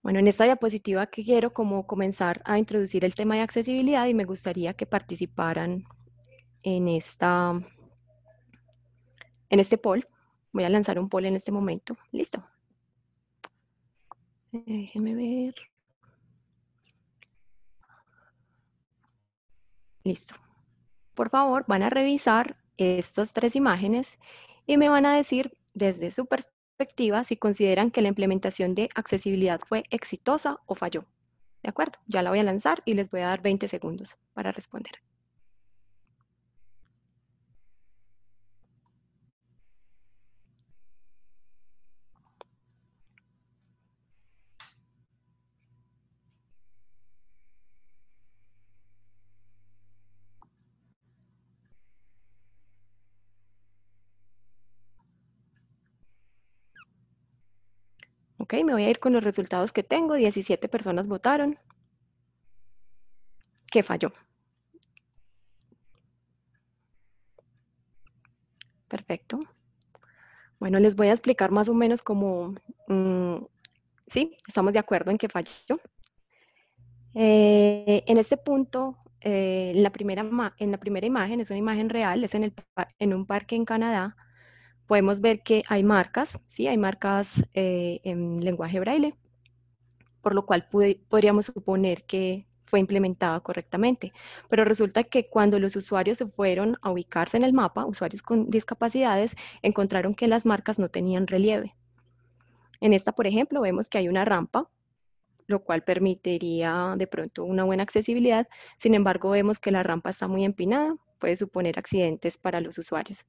Bueno, en esta diapositiva que quiero como comenzar a introducir el tema de accesibilidad y me gustaría que participaran en este poll. Voy a lanzar un poll en este momento. Listo. Déjenme ver. Listo. Por favor, van a revisar estas 3 imágenes y me van a decir desde su perspectiva si consideran que la implementación de accesibilidad fue exitosa o falló. ¿De acuerdo? Ya la voy a lanzar y les voy a dar 20 segundos para responder. Ok, me voy a ir con los resultados que tengo. 17 personas votaron. Que falló. Perfecto. Bueno, les voy a explicar más o menos cómo, sí, estamos de acuerdo en que falló. En este punto, en la primera imagen, es una imagen real, es en un parque en Canadá. Podemos ver que hay marcas, ¿sí? Hay marcas en lenguaje braille, por lo cual podríamos suponer que fue implementada correctamente. Pero resulta que cuando los usuarios se fueron a ubicarse en el mapa, usuarios con discapacidades, encontraron que las marcas no tenían relieve. En esta, por ejemplo, vemos que hay una rampa, lo cual permitiría de pronto una buena accesibilidad. Sin embargo, vemos que la rampa está muy empinada, puede suponer accidentes para los usuarios.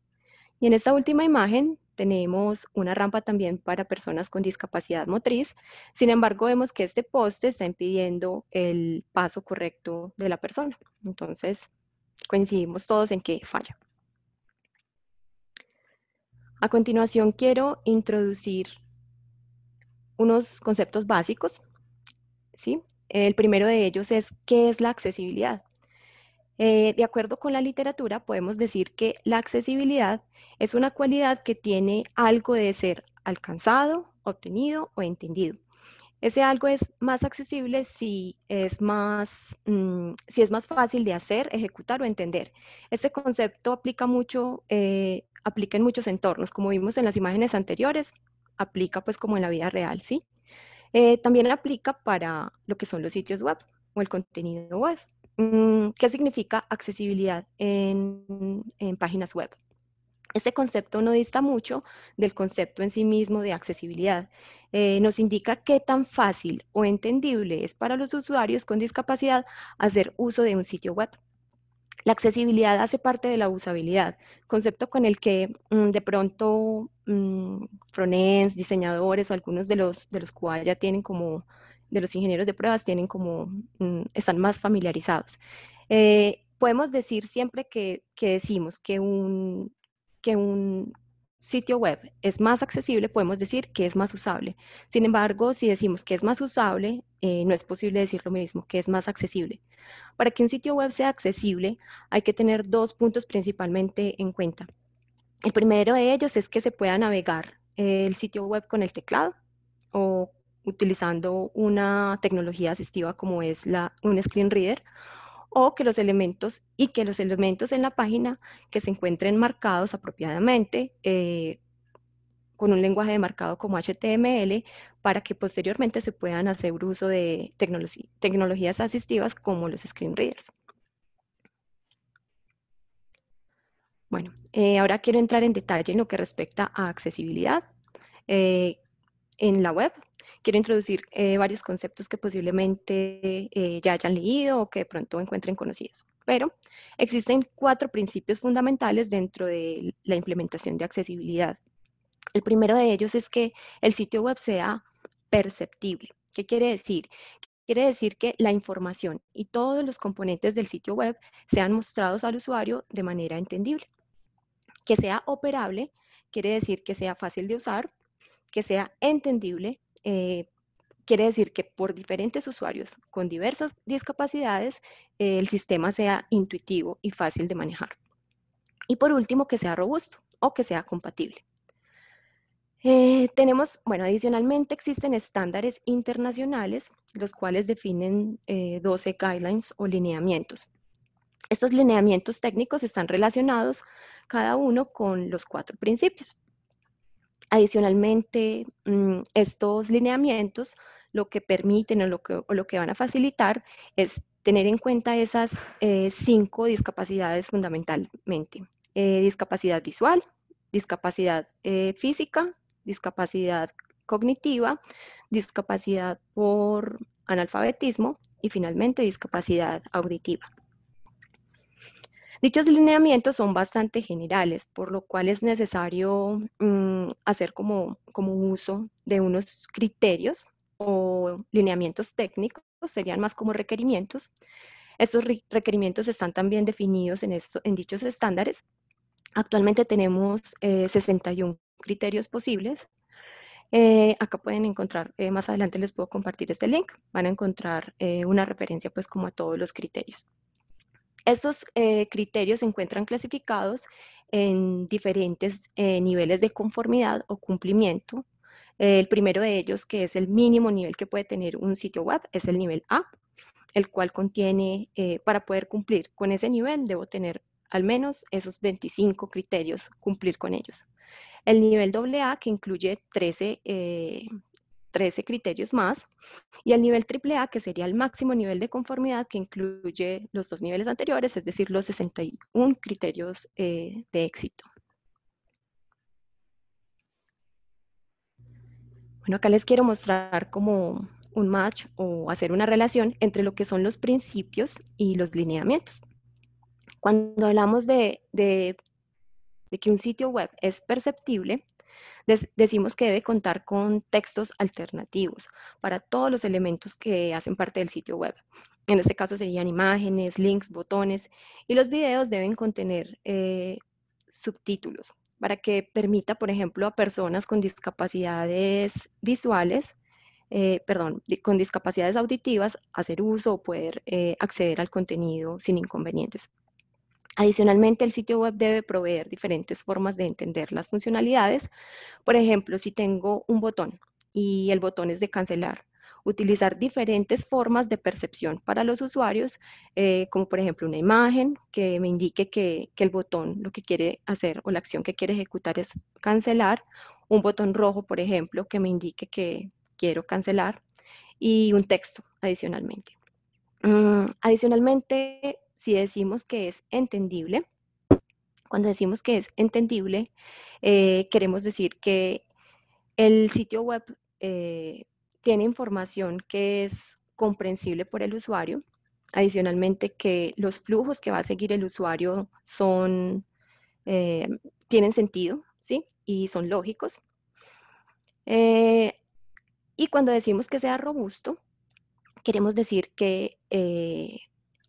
Y en esta última imagen tenemos una rampa también para personas con discapacidad motriz. Sin embargo, vemos que este poste está impidiendo el paso correcto de la persona. Entonces, coincidimos todos en que falla. A continuación, quiero introducir unos conceptos básicos, ¿sí? El primero de ellos es, ¿qué es la accesibilidad? De acuerdo con la literatura, podemos decir que la accesibilidad es una cualidad que tiene algo de ser alcanzado, obtenido o entendido. Ese algo es más accesible si es más fácil de hacer, ejecutar o entender. Este concepto aplica en muchos entornos, como vimos en las imágenes anteriores, aplica pues como en la vida real, ¿sí? También aplica para lo que son los sitios web o el contenido web. ¿Qué significa accesibilidad en páginas web? Este concepto no dista mucho del concepto en sí mismo de accesibilidad. Nos indica qué tan fácil o entendible es para los usuarios con discapacidad hacer uso de un sitio web. La accesibilidad hace parte de la usabilidad, concepto con el que de pronto frontends, diseñadores o algunos de los QA ya tienen como, de los ingenieros de pruebas tienen como, están más familiarizados. Podemos decir siempre que decimos que un sitio web es más accesible, podemos decir que es más usable. Sin embargo, si decimos que es más usable, no es posible decir lo mismo, que es más accesible. Para que un sitio web sea accesible, hay que tener dos puntos principalmente en cuenta. El primero de ellos es que se pueda navegar el sitio web con el teclado o utilizando una tecnología asistiva como es un screen reader, o que los elementos en la página que se encuentren marcados apropiadamente con un lenguaje de marcado como HTML para que posteriormente se puedan hacer uso de tecnologías asistivas como los screen readers. Bueno, ahora quiero entrar en detalle en lo que respecta a accesibilidad en la web. Quiero introducir varios conceptos que posiblemente ya hayan leído o que de pronto encuentren conocidos. Pero existen 4 principios fundamentales dentro de la implementación de accesibilidad. El primero de ellos es que el sitio web sea perceptible. ¿Qué quiere decir? Quiere decir que la información y todos los componentes del sitio web sean mostrados al usuario de manera entendible. Que sea operable, quiere decir que sea fácil de usar, que sea entendible, quiere decir que por diferentes usuarios con diversas discapacidades, el sistema sea intuitivo y fácil de manejar. Y por último, que sea robusto o que sea compatible. Adicionalmente existen estándares internacionales, los cuales definen 12 guidelines o lineamientos. Estos lineamientos técnicos están relacionados cada uno con los 4 principios. Adicionalmente, estos lineamientos lo que permiten o lo que van a facilitar es tener en cuenta esas 5 discapacidades fundamentalmente. Discapacidad visual, discapacidad física, discapacidad cognitiva, discapacidad por analfabetismo y finalmente discapacidad auditiva. Dichos lineamientos son bastante generales, por lo cual es necesario hacer como uso de unos criterios o lineamientos técnicos, serían más como requerimientos. Estos requerimientos están también definidos en dichos estándares. Actualmente tenemos 61 criterios posibles. Acá pueden encontrar, más adelante les puedo compartir este link, van a encontrar una referencia pues como a todos los criterios. Estos criterios se encuentran clasificados en diferentes niveles de conformidad o cumplimiento. El primero de ellos, que es el mínimo nivel que puede tener un sitio web, es el nivel A, el cual contiene, para poder cumplir con ese nivel, debo tener al menos esos 25 criterios, cumplir con ellos. El nivel AA, que incluye 13 criterios más, y el nivel AAA, que sería el máximo nivel de conformidad, que incluye los dos niveles anteriores, es decir, los 61 criterios de éxito. Bueno, acá les quiero mostrar como un match o hacer una relación entre lo que son los principios y los lineamientos. Cuando hablamos de que un sitio web es perceptible, decimos que debe contar con textos alternativos para todos los elementos que hacen parte del sitio web. En este caso serían imágenes, links, botones, y los videos deben contener subtítulos para que permita, por ejemplo, a personas con discapacidades visuales, con discapacidades auditivas, hacer uso o poder acceder al contenido sin inconvenientes. Adicionalmente, el sitio web debe proveer diferentes formas de entender las funcionalidades. Por ejemplo, si tengo un botón y el botón es de cancelar, utilizar diferentes formas de percepción para los usuarios, como por ejemplo una imagen que me indique que el botón lo que quiere hacer o la acción que quiere ejecutar es cancelar, un botón rojo, por ejemplo, que me indique que quiero cancelar, y un texto adicionalmente. Adicionalmente, si decimos que es entendible, cuando decimos que es entendible, queremos decir que el sitio web tiene información que es comprensible por el usuario. Adicionalmente, que los flujos que va a seguir el usuario tienen sentido, ¿sí? Y son lógicos. Y cuando decimos que sea robusto, queremos decir que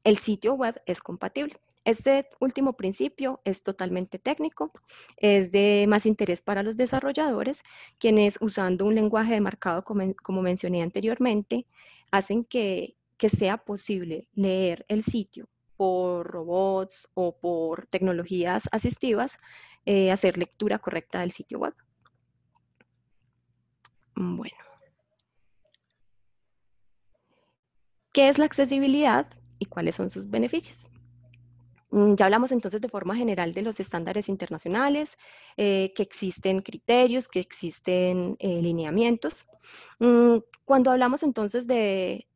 el sitio web es compatible. Este último principio es totalmente técnico, es de más interés para los desarrolladores, quienes usando un lenguaje de marcado, como mencioné anteriormente, hacen que sea posible leer el sitio por robots o por tecnologías asistivas, hacer lectura correcta del sitio web. Bueno. ¿Qué es la accesibilidad y cuáles son sus beneficios? Ya hablamos entonces de forma general de los estándares internacionales, que existen criterios, que existen lineamientos. Cuando hablamos entonces de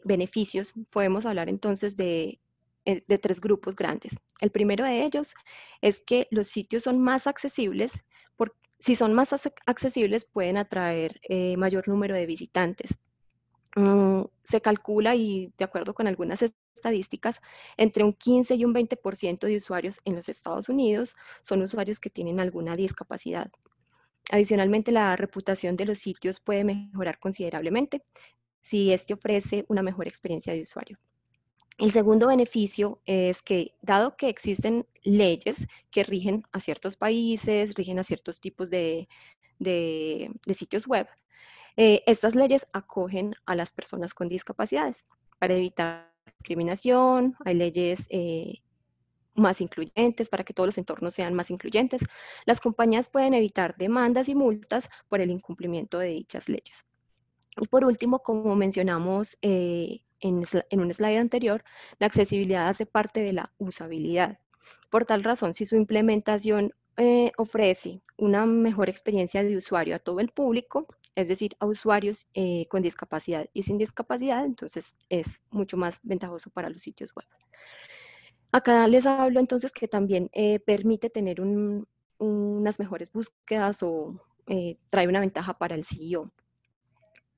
beneficios, podemos hablar entonces de tres grupos grandes. El primero de ellos es que los sitios son más accesibles, si son más accesibles pueden atraer mayor número de visitantes. Se calcula, y de acuerdo con algunas estadísticas, entre un 15 y un 20% de usuarios en los Estados Unidos son usuarios que tienen alguna discapacidad. Adicionalmente, la reputación de los sitios puede mejorar considerablemente si este ofrece una mejor experiencia de usuario. El segundo beneficio es que, dado que existen leyes que rigen a ciertos países, rigen a ciertos tipos de sitios web, estas leyes acogen a las personas con discapacidades para evitar discriminación. Hay leyes más incluyentes para que todos los entornos sean más incluyentes. Las compañías pueden evitar demandas y multas por el incumplimiento de dichas leyes. Y por último, como mencionamos en un slide anterior, la accesibilidad hace parte de la usabilidad. Por tal razón, si su implementación ofrece una mejor experiencia de usuario a todo el público, es decir, a usuarios con discapacidad y sin discapacidad, entonces es mucho más ventajoso para los sitios web. Acá les hablo entonces que también permite tener unas mejores búsquedas o trae una ventaja para el CEO.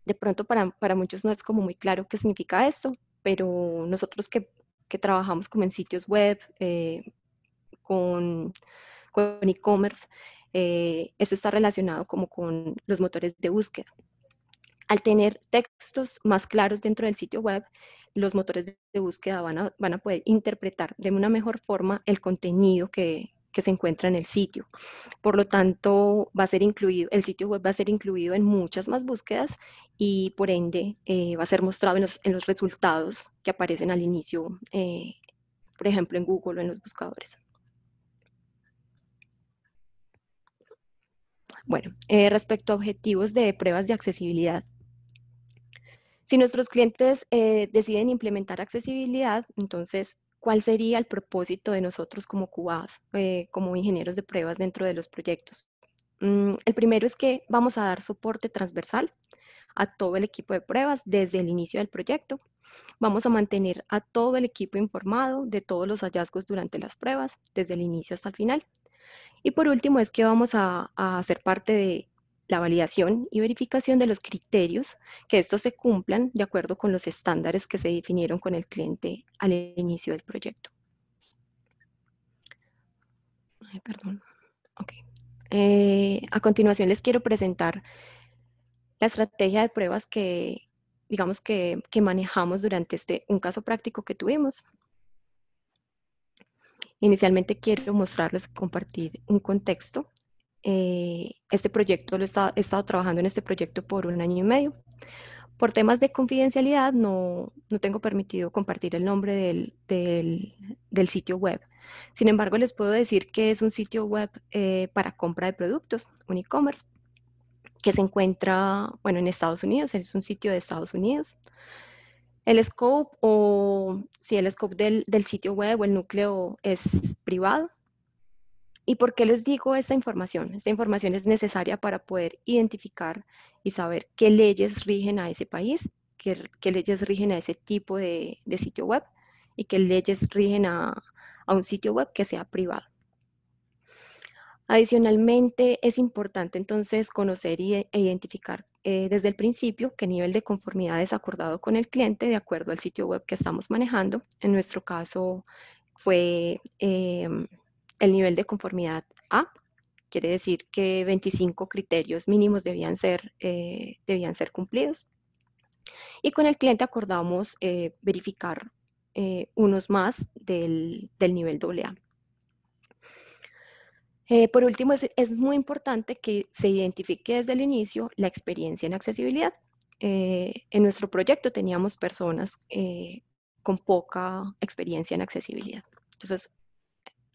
De pronto para muchos no es como muy claro qué significa esto, pero nosotros que trabajamos como en sitios web, con e-commerce, esto está relacionado como con los motores de búsqueda. Al tener textos más claros dentro del sitio web, los motores de búsqueda van a poder interpretar de una mejor forma el contenido que que se encuentra en el sitio. Por lo tanto, va a ser incluido, el sitio web va a ser incluido en muchas más búsquedas y por ende va a ser mostrado en los resultados que aparecen al inicio, por ejemplo, en Google o en los buscadores. Bueno, respecto a objetivos de pruebas de accesibilidad. Si nuestros clientes deciden implementar accesibilidad, entonces, ¿cuál sería el propósito de nosotros como QAs, como ingenieros de pruebas dentro de los proyectos? El primero es que vamos a dar soporte transversal a todo el equipo de pruebas desde el inicio del proyecto. Vamos a mantener a todo el equipo informado de todos los hallazgos durante las pruebas, desde el inicio hasta el final. Y por último es que vamos a hacer parte de la validación y verificación de los criterios, que estos se cumplan de acuerdo con los estándares que se definieron con el cliente al inicio del proyecto. Ay, perdón. Okay. A continuación les quiero presentar la estrategia de pruebas que, digamos que manejamos durante un caso práctico que tuvimos. Inicialmente quiero mostrarles, compartir un contexto. Este proyecto, he estado trabajando en este proyecto por 1 año y medio. Por temas de confidencialidad no tengo permitido compartir el nombre del sitio web. Sin embargo, les puedo decir que es un sitio web para compra de productos, un e-commerce, que se encuentra, bueno, en Estados Unidos, es un sitio de Estados Unidos. El scope el scope del sitio web o el núcleo es privado. ¿Y por qué les digo esta información? Esta información es necesaria para poder identificar y saber qué leyes rigen a ese país, qué leyes rigen a ese tipo de sitio web y qué leyes rigen a un sitio web que sea privado. Adicionalmente, es importante entonces conocer e identificar desde el principio qué nivel de conformidad es acordado con el cliente de acuerdo al sitio web que estamos manejando. En nuestro caso fue el nivel de conformidad A, quiere decir que 25 criterios mínimos debían ser cumplidos. Y con el cliente acordamos verificar unos más del nivel AA. Por último, es muy importante que se identifique desde el inicio la experiencia en accesibilidad. En nuestro proyecto teníamos personas con poca experiencia en accesibilidad. Entonces,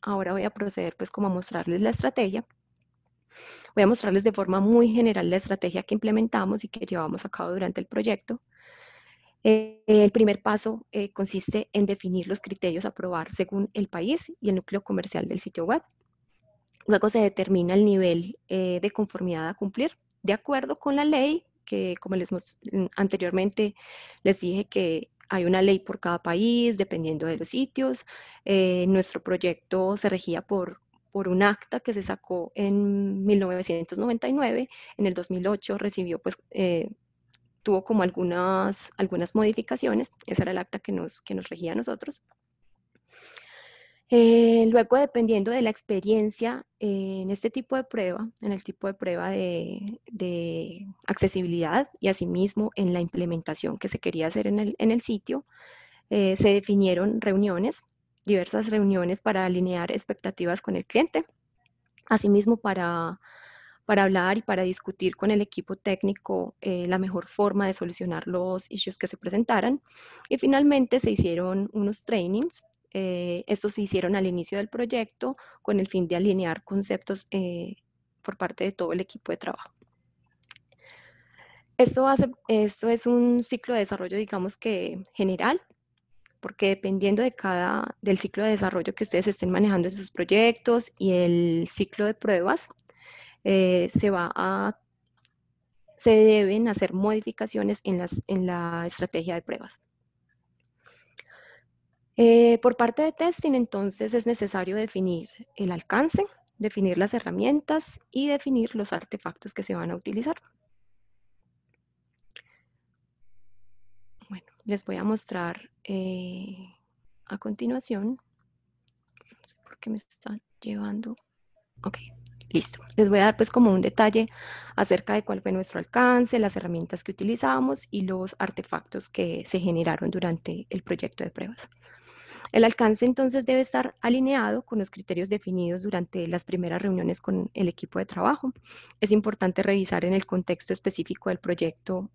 ahora voy a proceder pues como a mostrarles la estrategia. Voy a mostrarles de forma muy general la estrategia que implementamos y que llevamos a cabo durante el proyecto. El primer paso consiste en definir los criterios a probar según el país y el núcleo comercial del sitio web. Luego se determina el nivel de conformidad a cumplir de acuerdo con la ley, que como anteriormente les dije que hay una ley por cada país, dependiendo de los sitios. Nuestro proyecto se regía por un acta que se sacó en 1999. En el 2008 recibió, pues, tuvo como algunas modificaciones. Esa era el acta que nos regía a nosotros. Luego, dependiendo de la experiencia en este tipo de prueba, en el tipo de prueba de accesibilidad y asimismo en la implementación que se quería hacer en el sitio, se definieron diversas reuniones para alinear expectativas con el cliente, asimismo para hablar y para discutir con el equipo técnico la mejor forma de solucionar los issues que se presentaran. Y finalmente se hicieron unos trainings. Estos se hicieron al inicio del proyecto con el fin de alinear conceptos por parte de todo el equipo de trabajo. Esto es un ciclo de desarrollo, digamos que general, porque dependiendo del ciclo de desarrollo que ustedes estén manejando en sus proyectos y el ciclo de pruebas, se deben hacer modificaciones en la estrategia de pruebas. Por parte de testing, entonces, es necesario definir el alcance, definir las herramientas y definir los artefactos que se van a utilizar. Bueno, les voy a mostrar a continuación. No sé por qué me está llevando. Ok, listo. Les voy a dar pues como un detalle acerca de cuál fue nuestro alcance, las herramientas que utilizamos y los artefactos que se generaron durante el proyecto de pruebas. El alcance entonces debe estar alineado con los criterios definidos durante las primeras reuniones con el equipo de trabajo. Es importante revisar en el contexto específico del proyecto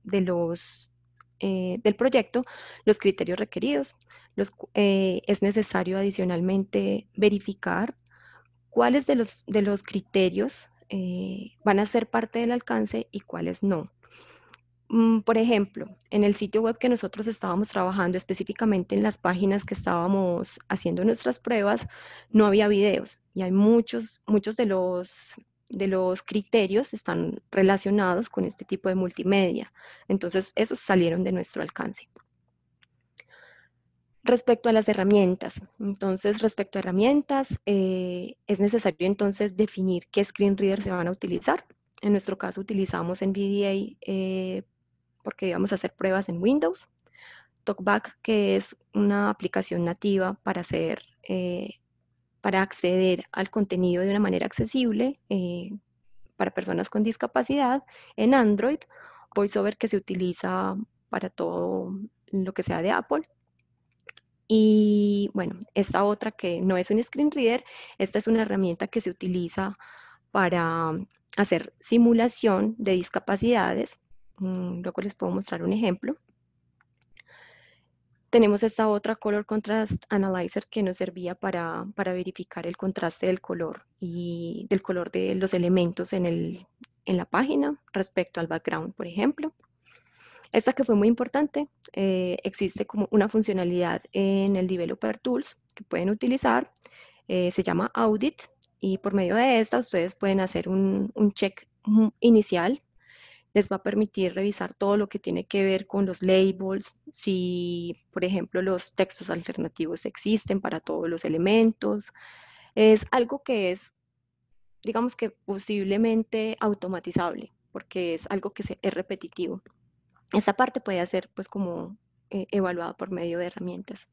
los criterios requeridos. Es necesario adicionalmente verificar cuáles de los criterios van a ser parte del alcance y cuáles no. Por ejemplo, en el sitio web que nosotros estábamos trabajando, específicamente en las páginas que estábamos haciendo nuestras pruebas, no había videos y hay muchos de los criterios están relacionados con este tipo de multimedia. Entonces, esos salieron de nuestro alcance. Respecto a las herramientas, es necesario entonces definir qué screen reader se van a utilizar. En nuestro caso utilizamos NVDA porque íbamos a hacer pruebas en Windows. TalkBack, que es una aplicación nativa para acceder al contenido de una manera accesible para personas con discapacidad en Android. VoiceOver, que se utiliza para todo lo que sea de Apple. Y bueno, esta otra que no es un screen reader, esta es una herramienta que se utiliza para hacer simulación de discapacidades. Luego les puedo mostrar un ejemplo. Tenemos esta otra Color Contrast Analyzer que nos servía para verificar el contraste del color y del color de los elementos en la página respecto al background, por ejemplo. Esta que fue muy importante, existe como una funcionalidad en el Developer Tools que pueden utilizar, se llama Audit, y por medio de esta ustedes pueden hacer un check inicial. Les va a permitir revisar todo lo que tiene que ver con los labels, si, por ejemplo, los textos alternativos existen para todos los elementos. Es algo que es, digamos que posiblemente automatizable, porque es algo que es repetitivo. Esa parte puede ser pues como evaluada por medio de herramientas.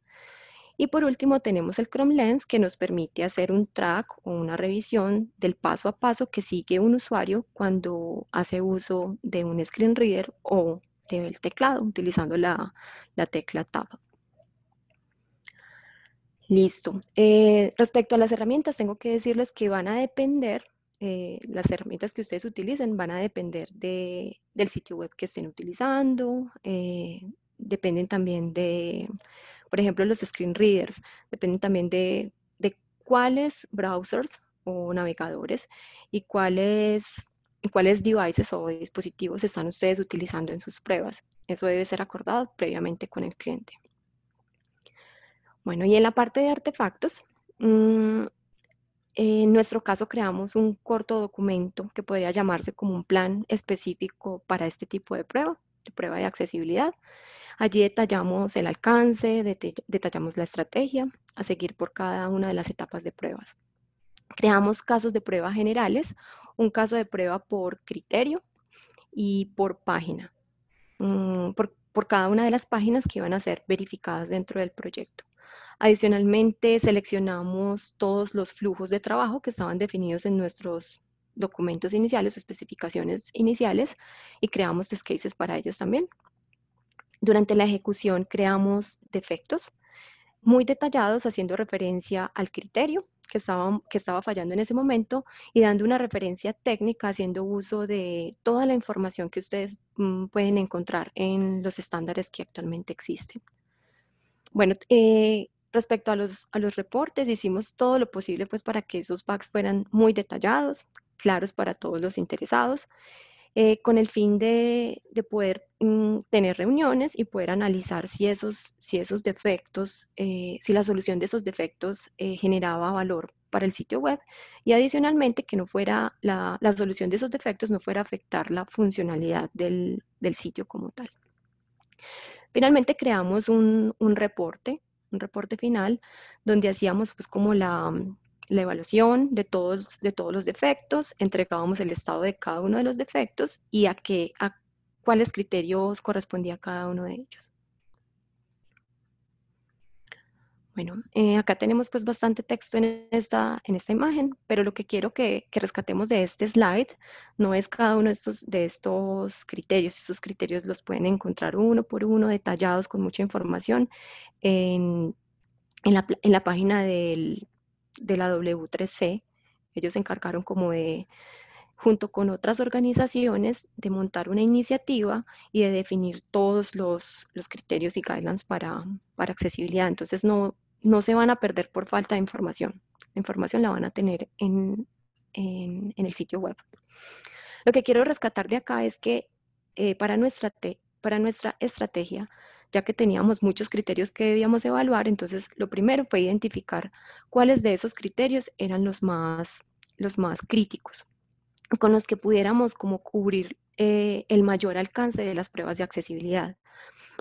Y por último tenemos el Chrome Lens, que nos permite hacer un track o una revisión del paso a paso que sigue un usuario cuando hace uso de un screen reader o del teclado, utilizando la tecla Tab. Listo. Respecto a las herramientas, tengo que decirles que van a depender, las herramientas que ustedes utilicen van a depender del sitio web que estén utilizando, dependen también de, por ejemplo, los screen readers, dependen también de cuáles browsers o navegadores y cuáles devices o dispositivos están ustedes utilizando en sus pruebas. Eso debe ser acordado previamente con el cliente. Bueno, y en la parte de artefactos, en nuestro caso creamos un corto documento que podría llamarse como un plan específico para este tipo de prueba de accesibilidad. Allí detallamos el alcance, detallamos la estrategia a seguir por cada una de las etapas de pruebas. Creamos casos de prueba generales, un caso de prueba por criterio y por página, por cada una de las páginas que iban a ser verificadas dentro del proyecto. Adicionalmente, seleccionamos todos los flujos de trabajo que estaban definidos en nuestros documentos iniciales o especificaciones iniciales y creamos test cases para ellos también. Durante la ejecución creamos defectos muy detallados haciendo referencia al criterio que estaba fallando en ese momento y dando una referencia técnica haciendo uso de toda la información que ustedes pueden encontrar en los estándares que actualmente existen. Bueno, respecto a los reportes, hicimos todo lo posible pues, para que esos bugs fueran muy detallados, claros para todos los interesados, con el fin de poder tener reuniones y poder analizar si esos defectos, si la solución de esos defectos generaba valor para el sitio web y adicionalmente que no fuera la solución de esos defectos no fuera a afectar la funcionalidad del sitio como tal. Finalmente creamos un reporte final, donde hacíamos pues como la evaluación de todos los defectos, entregábamos el estado de cada uno de los defectos y a cuáles criterios correspondía cada uno de ellos. Bueno, acá tenemos pues bastante texto en esta imagen, pero lo que quiero que rescatemos de este slide no es cada uno de estos criterios. Estos criterios los pueden encontrar uno por uno, detallados con mucha información en en la página de la W3C, ellos se encargaron como de, junto con otras organizaciones, de montar una iniciativa y de definir todos los criterios y guidelines para accesibilidad. Entonces no se van a perder por falta de información. La información la van a tener en el sitio web. Lo que quiero rescatar de acá es que para nuestra estrategia, ya que teníamos muchos criterios que debíamos evaluar, entonces lo primero fue identificar cuáles de esos criterios eran los más críticos, con los que pudiéramos como cubrir el mayor alcance de las pruebas de accesibilidad.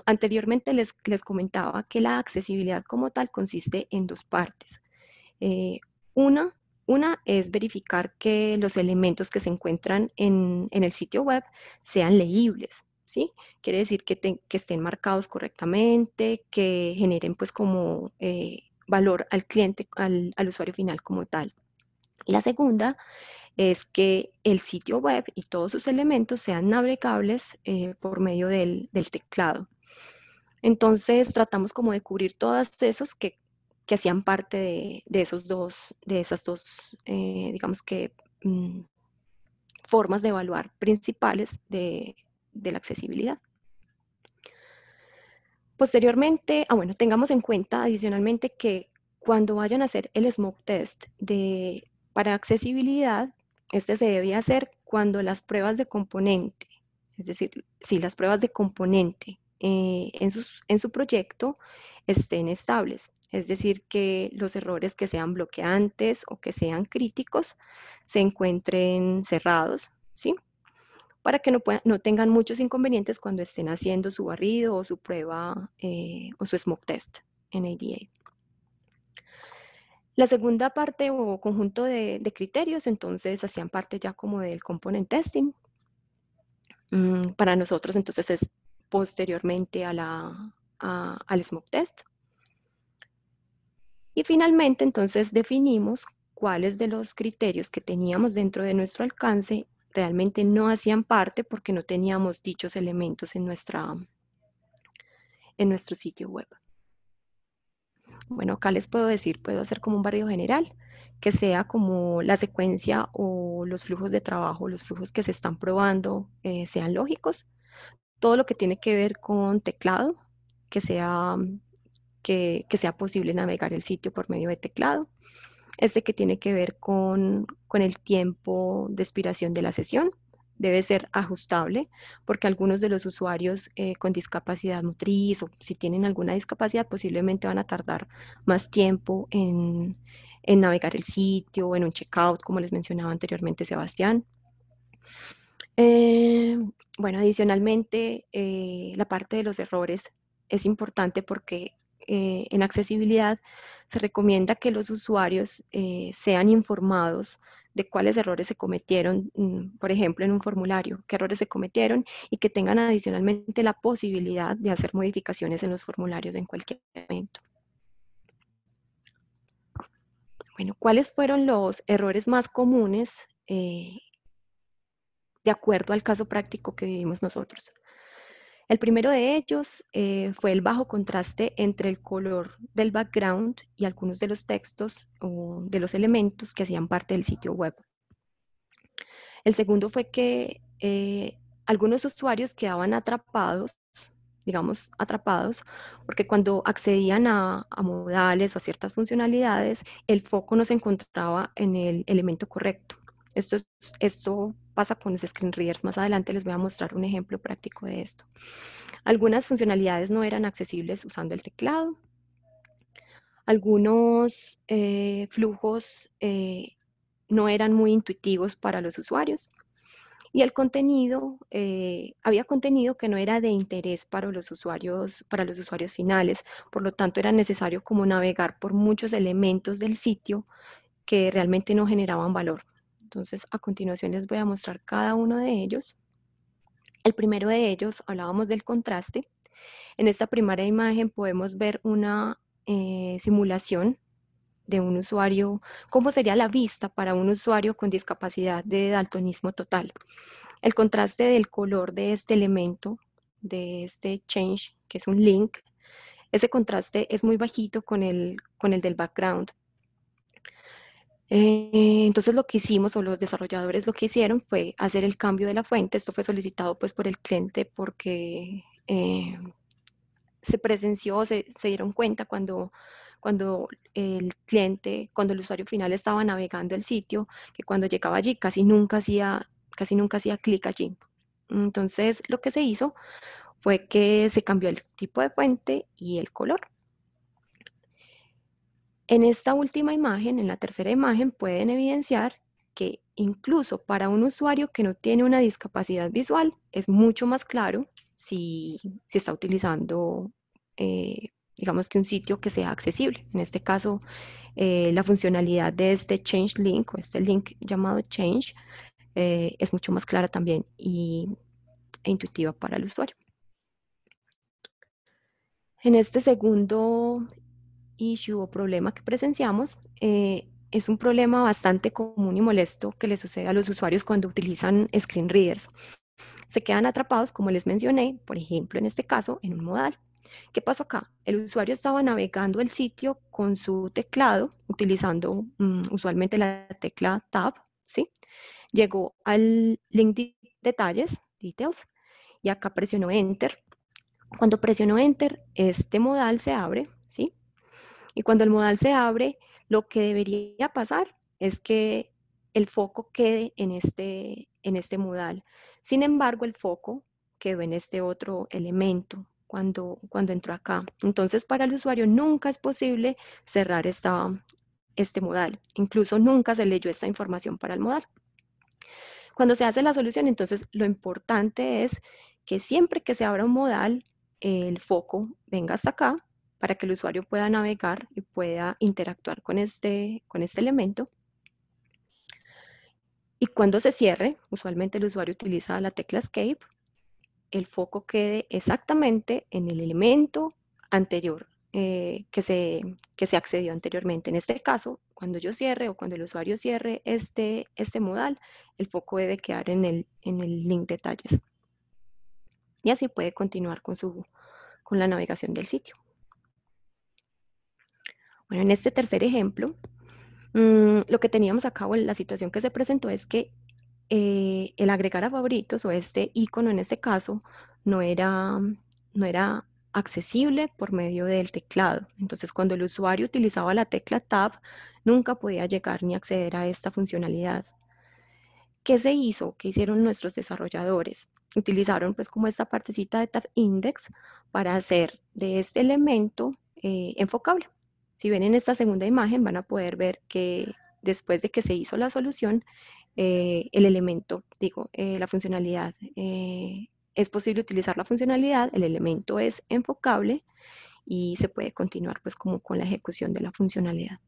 Anteriormente les comentaba que la accesibilidad como tal consiste en dos partes. Una es verificar que los elementos que se encuentran en el sitio web sean leíbles, ¿sí? Quiere decir que estén marcados correctamente, que generen pues como valor al cliente, al usuario final como tal. Y la segunda es que el sitio web y todos sus elementos sean navegables por medio del teclado. Entonces tratamos como de cubrir todos esos que hacían parte de esas dos, digamos que, formas de evaluar principales de la accesibilidad. Posteriormente, bueno, tengamos en cuenta adicionalmente que cuando vayan a hacer el smoke test para accesibilidad, este se debe hacer cuando las pruebas de componente, es decir, si las pruebas de componente en su proyecto estén estables, es decir, que los errores que sean bloqueantes o que sean críticos se encuentren cerrados, ¿sí? Para que no tengan muchos inconvenientes cuando estén haciendo su barrido o su prueba o su smoke test en ADA. La segunda parte o conjunto de criterios, entonces, hacían parte ya como del component testing. Para nosotros, entonces, es posteriormente al smoke test. Y finalmente, entonces, definimos cuáles de los criterios que teníamos dentro de nuestro alcance realmente no hacían parte porque no teníamos dichos elementos en nuestro sitio web. Bueno, acá les puedo decir, puedo hacer como un barrido general, que sea como la secuencia o los flujos de trabajo, los flujos que se están probando sean lógicos. Todo lo que tiene que ver con teclado, que sea posible navegar el sitio por medio de teclado. Este que tiene que ver con el tiempo de expiración de la sesión, debe ser ajustable, porque algunos de los usuarios con discapacidad motriz o si tienen alguna discapacidad posiblemente van a tardar más tiempo en navegar el sitio o en un checkout, como les mencionaba anteriormente Sebastián. Bueno, adicionalmente, la parte de los errores es importante porque en accesibilidad se recomienda que los usuarios sean informados de cuáles errores se cometieron, por ejemplo, en un formulario, qué errores se cometieron y que tengan adicionalmente la posibilidad de hacer modificaciones en los formularios en cualquier momento. Bueno, ¿cuáles fueron los errores más comunes de acuerdo al caso práctico que vivimos nosotros? El primero de ellos fue el bajo contraste entre el color del background y algunos de los textos o de los elementos que hacían parte del sitio web. El segundo fue que algunos usuarios quedaban atrapados, porque cuando accedían a modales o a ciertas funcionalidades, el foco no se encontraba en el elemento correcto. Esto pasa con los screen readers. Más adelante les voy a mostrar un ejemplo práctico de esto. Algunas funcionalidades no eran accesibles usando el teclado. Algunos flujos no eran muy intuitivos para los usuarios. Y el contenido, había contenido que no era de interés para los usuarios finales. Por lo tanto, era necesario como navegar por muchos elementos del sitio que realmente no generaban valor. Entonces, a continuación les voy a mostrar cada uno de ellos. El primero de ellos, hablábamos del contraste. En esta primera imagen podemos ver una simulación de un usuario, cómo sería la vista para un usuario con discapacidad de daltonismo total. El contraste del color de este elemento, de este change, que es un link, ese contraste es muy bajito con el del background. Entonces lo que hicimos, o los desarrolladores lo que hicieron, fue hacer el cambio de la fuente. Esto fue solicitado pues por el cliente porque se presenció, se dieron cuenta cuando el cliente, cuando el usuario final estaba navegando el sitio, que cuando llegaba allí casi nunca hacía clic allí. Entonces lo que se hizo fue que se cambió el tipo de fuente y el color. En esta última imagen, en la tercera imagen, pueden evidenciar que incluso para un usuario que no tiene una discapacidad visual, es mucho más claro si está utilizando, digamos que un sitio que sea accesible. En este caso, la funcionalidad de este Change Link, o este link llamado Change, es mucho más clara también e intuitiva para el usuario. En este segundo issue o problema que presenciamos, es un problema bastante común y molesto que le sucede a los usuarios cuando utilizan screen readers. Se quedan atrapados, como les mencioné, por ejemplo, en este caso, en un modal. ¿Qué pasó acá? El usuario estaba navegando el sitio con su teclado, utilizando usualmente la tecla Tab, ¿sí? Llegó al link de detalles, Details, y acá presionó Enter. Cuando presionó Enter, este modal se abre, ¿sí? Y cuando el modal se abre, lo que debería pasar es que el foco quede en este modal. Sin embargo, el foco quedó en este otro elemento cuando entró acá. Entonces, para el usuario nunca es posible cerrar este modal. Incluso nunca se leyó esta información para el modal. Cuando se hace la solución, entonces lo importante es que siempre que se abra un modal, el foco venga hasta acá para que el usuario pueda navegar y pueda interactuar con este elemento. Y cuando se cierre, usualmente el usuario utiliza la tecla Escape, el foco quede exactamente en el elemento anterior que se accedió anteriormente. En este caso, cuando yo cierre o cuando el usuario cierre este modal, el foco debe quedar en el link detalles. Y así puede continuar con la navegación del sitio. Bueno, en este tercer ejemplo, lo que teníamos acá, o la situación que se presentó, es que el agregar a favoritos, o este icono en este caso, no era accesible por medio del teclado. Entonces, cuando el usuario utilizaba la tecla Tab, nunca podía llegar ni acceder a esta funcionalidad. ¿Qué se hizo? ¿Qué hicieron nuestros desarrolladores? Utilizaron pues como esta partecita de Tab Index para hacer de este elemento enfocable. Si ven en esta segunda imagen, van a poder ver que después de que se hizo la solución, el elemento, la funcionalidad, es posible utilizar la funcionalidad, el elemento es enfocable y se puede continuar pues como con la ejecución de la funcionalidad.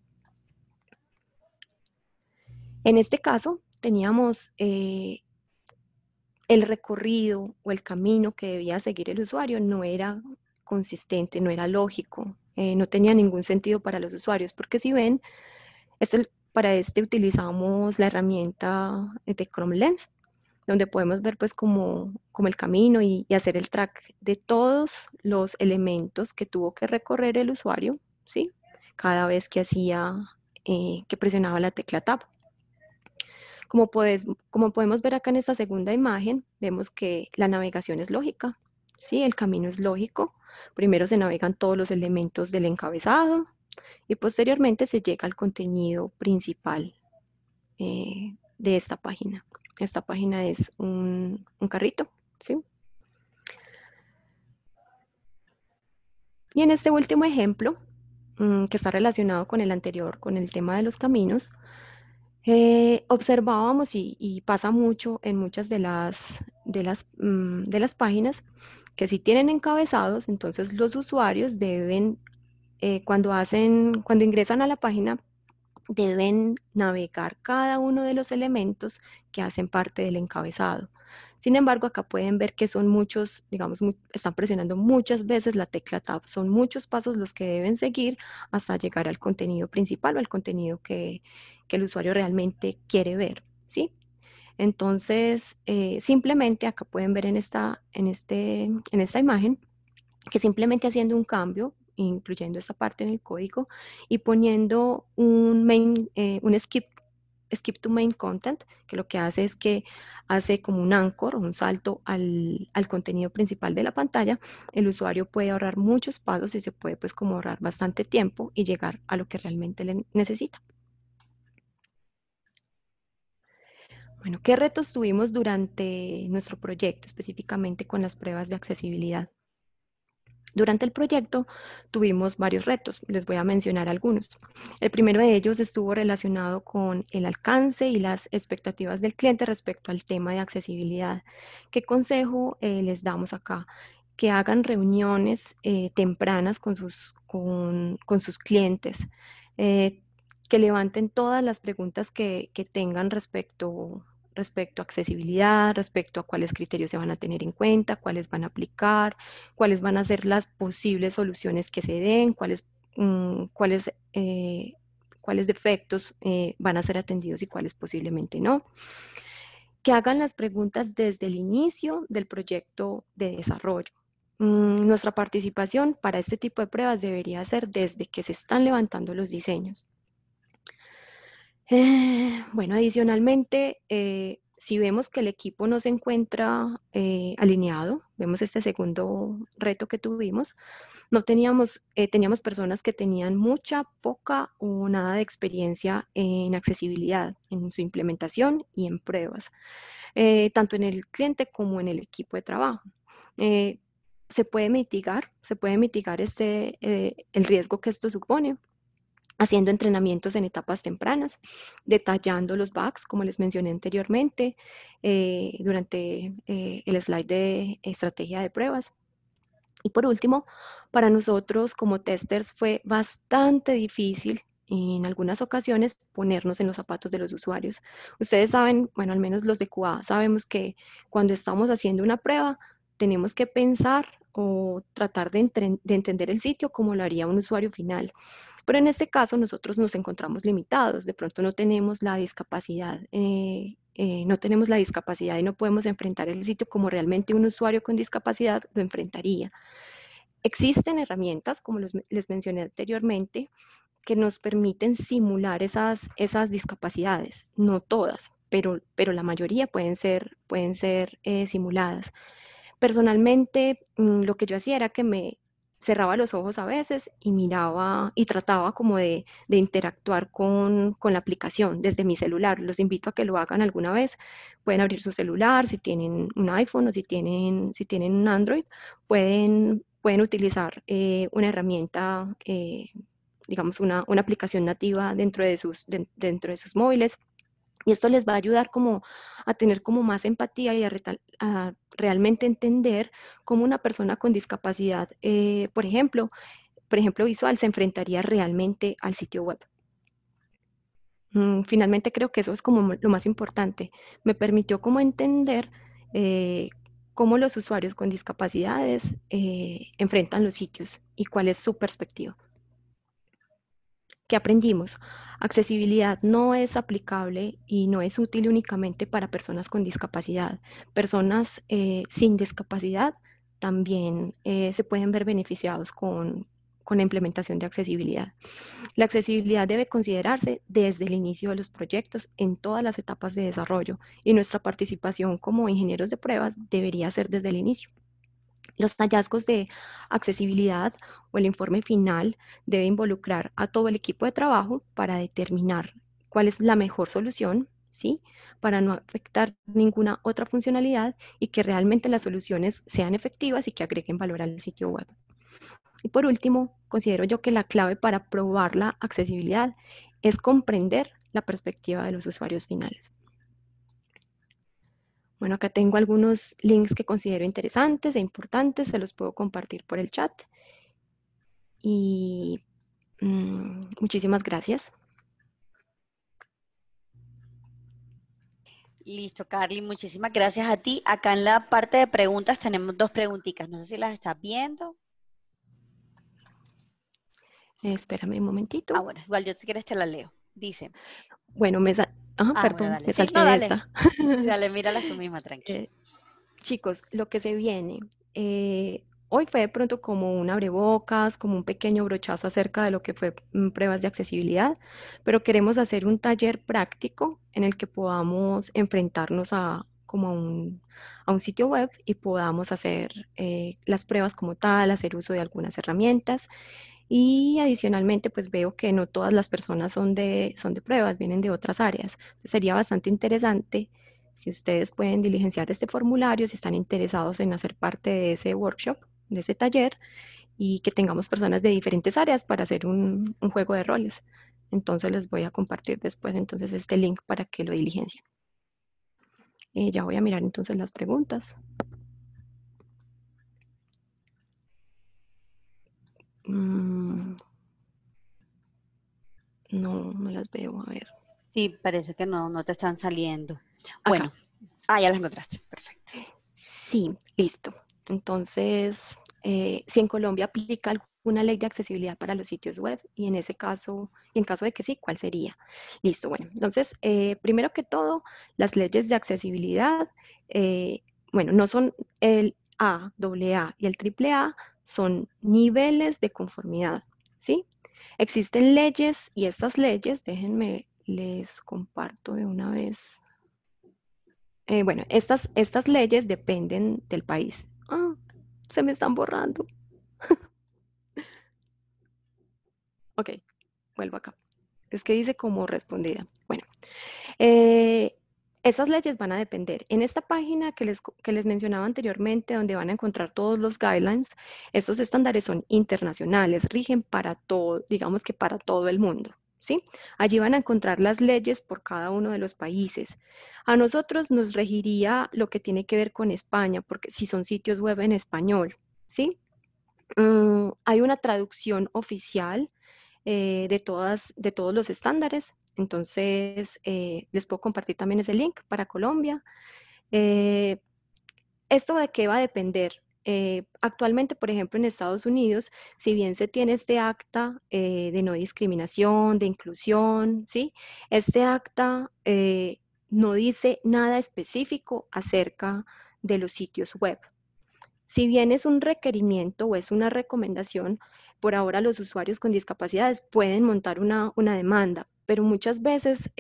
En este caso teníamos el recorrido o el camino que debía seguir el usuario no era consistente, no era lógico, no tenía ningún sentido para los usuarios, porque si ven, para utilizamos la herramienta de Chrome Lens, donde podemos ver pues como el camino y hacer el track de todos los elementos que tuvo que recorrer el usuario, ¿sí? Cada vez que que presionaba la tecla Tab. Como podemos ver acá en esta segunda imagen, vemos que la navegación es lógica, ¿sí? El camino es lógico. Primero se navegan todos los elementos del encabezado y posteriormente se llega al contenido principal de esta página. Esta página es un carrito, ¿sí? Y en este último ejemplo, que está relacionado con el anterior, con el tema de los caminos, observábamos y pasa mucho en muchas de las páginas que si tienen encabezados, entonces los usuarios deben, cuando ingresan a la página, deben navegar cada uno de los elementos que hacen parte del encabezado. Sin embargo, acá pueden ver que son muchos, digamos, están presionando muchas veces la tecla Tab. Son muchos pasos los que deben seguir hasta llegar al contenido principal o al contenido que el usuario realmente quiere ver, ¿sí? Entonces, simplemente acá pueden ver en esta imagen que simplemente haciendo un cambio, incluyendo esta parte en el código y poniendo un skip to main content, que lo que hace es que hace como un anchor, un salto al contenido principal de la pantalla. El usuario puede ahorrar muchos pasos y se puede pues como ahorrar bastante tiempo y llegar a lo que realmente le necesita. Bueno, ¿qué retos tuvimos durante nuestro proyecto, específicamente con las pruebas de accesibilidad? Durante el proyecto tuvimos varios retos, les voy a mencionar algunos. El primero de ellos estuvo relacionado con el alcance y las expectativas del cliente respecto al tema de accesibilidad. ¿Qué consejo les damos acá? Que hagan reuniones tempranas con sus clientes, que levanten todas las preguntas que tengan respecto a accesibilidad, respecto a cuáles criterios se van a tener en cuenta, cuáles van a aplicar, cuáles van a ser las posibles soluciones que se den, cuáles defectos van a ser atendidos y cuáles posiblemente no. Que hagan las preguntas desde el inicio del proyecto de desarrollo. Nuestra participación para este tipo de pruebas debería ser desde que se están levantando los diseños. Bueno, adicionalmente, si vemos que el equipo no se encuentra alineado, vemos este segundo reto que tuvimos, teníamos personas que tenían mucha, poca o nada de experiencia en accesibilidad, en su implementación y en pruebas, tanto en el cliente como en el equipo de trabajo. Se puede mitigar el riesgo que esto supone, haciendo entrenamientos en etapas tempranas, detallando los bugs, como les mencioné anteriormente, durante el slide de estrategia de pruebas. Y por último, para nosotros como testers fue bastante difícil en algunas ocasiones ponernos en los zapatos de los usuarios. Ustedes saben, bueno, al menos los de QA, sabemos que cuando estamos haciendo una prueba, tenemos que pensar o tratar de entender el sitio como lo haría un usuario final. Pero en este caso nosotros nos encontramos limitados, de pronto no tenemos la discapacidad, y no podemos enfrentar el sitio como realmente un usuario con discapacidad lo enfrentaría. Existen herramientas, como les mencioné anteriormente, que nos permiten simular esas discapacidades, no todas, pero la mayoría pueden ser simuladas. Personalmente, lo que yo hacía era que me cerraba los ojos a veces y miraba y trataba como de interactuar con la aplicación desde mi celular. Los invito a que lo hagan alguna vez. Pueden abrir su celular, si tienen un iPhone o si tienen un Android, pueden utilizar una herramienta, digamos una aplicación nativa dentro de sus móviles. Y esto les va a ayudar como a tener como más empatía y a realmente entender cómo una persona con discapacidad, por ejemplo, visual, se enfrentaría realmente al sitio web. Finalmente creo que eso es como lo más importante. Me permitió como entender cómo los usuarios con discapacidades enfrentan los sitios y cuál es su perspectiva. ¿Qué aprendimos? Accesibilidad no es aplicable y no es útil únicamente para personas con discapacidad. Personas sin discapacidad también se pueden ver beneficiados con la implementación de accesibilidad. La accesibilidad debe considerarse desde el inicio de los proyectos en todas las etapas de desarrollo y nuestra participación como ingenieros de pruebas debería ser desde el inicio. Los hallazgos de accesibilidad o el informe final debe involucrar a todo el equipo de trabajo para determinar cuál es la mejor solución, ¿sí? Para no afectar ninguna otra funcionalidad y que realmente las soluciones sean efectivas y que agreguen valor al sitio web. Y por último, considero yo que la clave para probar la accesibilidad es comprender la perspectiva de los usuarios finales. Bueno, acá tengo algunos links que considero interesantes e importantes, se los puedo compartir por el chat. Y muchísimas gracias. Listo, Carly, muchísimas gracias a ti. Acá en la parte de preguntas tenemos dos preguntitas, no sé si las estás viendo. Espérame un momentito. Bueno, igual yo si quieres te la leo. Dice. Bueno, perdón, bueno, dale. me salté no, de dale. esta. Dale, míralas tú misma, tranquila. Chicos, lo que se viene, hoy fue de pronto como un abrebocas, como un pequeño brochazo acerca de lo que fue pruebas de accesibilidad, pero queremos hacer un taller práctico en el que podamos enfrentarnos a como a un sitio web y podamos hacer las pruebas como tal, hacer uso de algunas herramientas. Y adicionalmente, pues veo que no todas las personas son de pruebas, vienen de otras áreas. Entonces, sería bastante interesante si ustedes pueden diligenciar este formulario, si están interesados en hacer parte de ese workshop, de ese taller, y que tengamos personas de diferentes áreas para hacer un juego de roles. Entonces les voy a compartir después entonces este link para que lo diligencien. Ya voy a mirar entonces las preguntas. No, no las veo, a ver. Sí, parece que no te están saliendo. Acá. Bueno, ya las encontraste, perfecto. Sí, listo. Entonces, si en Colombia aplica alguna ley de accesibilidad para los sitios web y en ese caso, y en caso de que sí, ¿cuál sería? Listo, bueno, entonces, primero que todo, las leyes de accesibilidad, bueno, no son el A, AA y el AAA, son niveles de conformidad, ¿sí? Existen leyes y estas leyes, déjenme, les comparto de una vez. Bueno, estas leyes dependen del país. Se me están borrando. Ok, vuelvo acá. Es que dice como respondida. Bueno, esas leyes van a depender. En esta página que les mencionaba anteriormente, donde van a encontrar todos los guidelines, estos estándares son internacionales, rigen para todo, digamos que para todo el mundo. ¿Sí? Allí van a encontrar las leyes por cada uno de los países. A nosotros nos regiría lo que tiene que ver con España, porque si son sitios web en español, ¿sí? Hay una traducción oficial de todos los estándares, entonces les puedo compartir también ese link para Colombia. ¿Esto de qué va a depender? Actualmente, por ejemplo, en Estados Unidos, si bien se tiene este acta de no discriminación, de inclusión, ¿sí? Este acta no dice nada específico acerca de los sitios web. Si bien es un requerimiento o es una recomendación, por ahora los usuarios con discapacidades pueden montar una demanda, pero muchas veces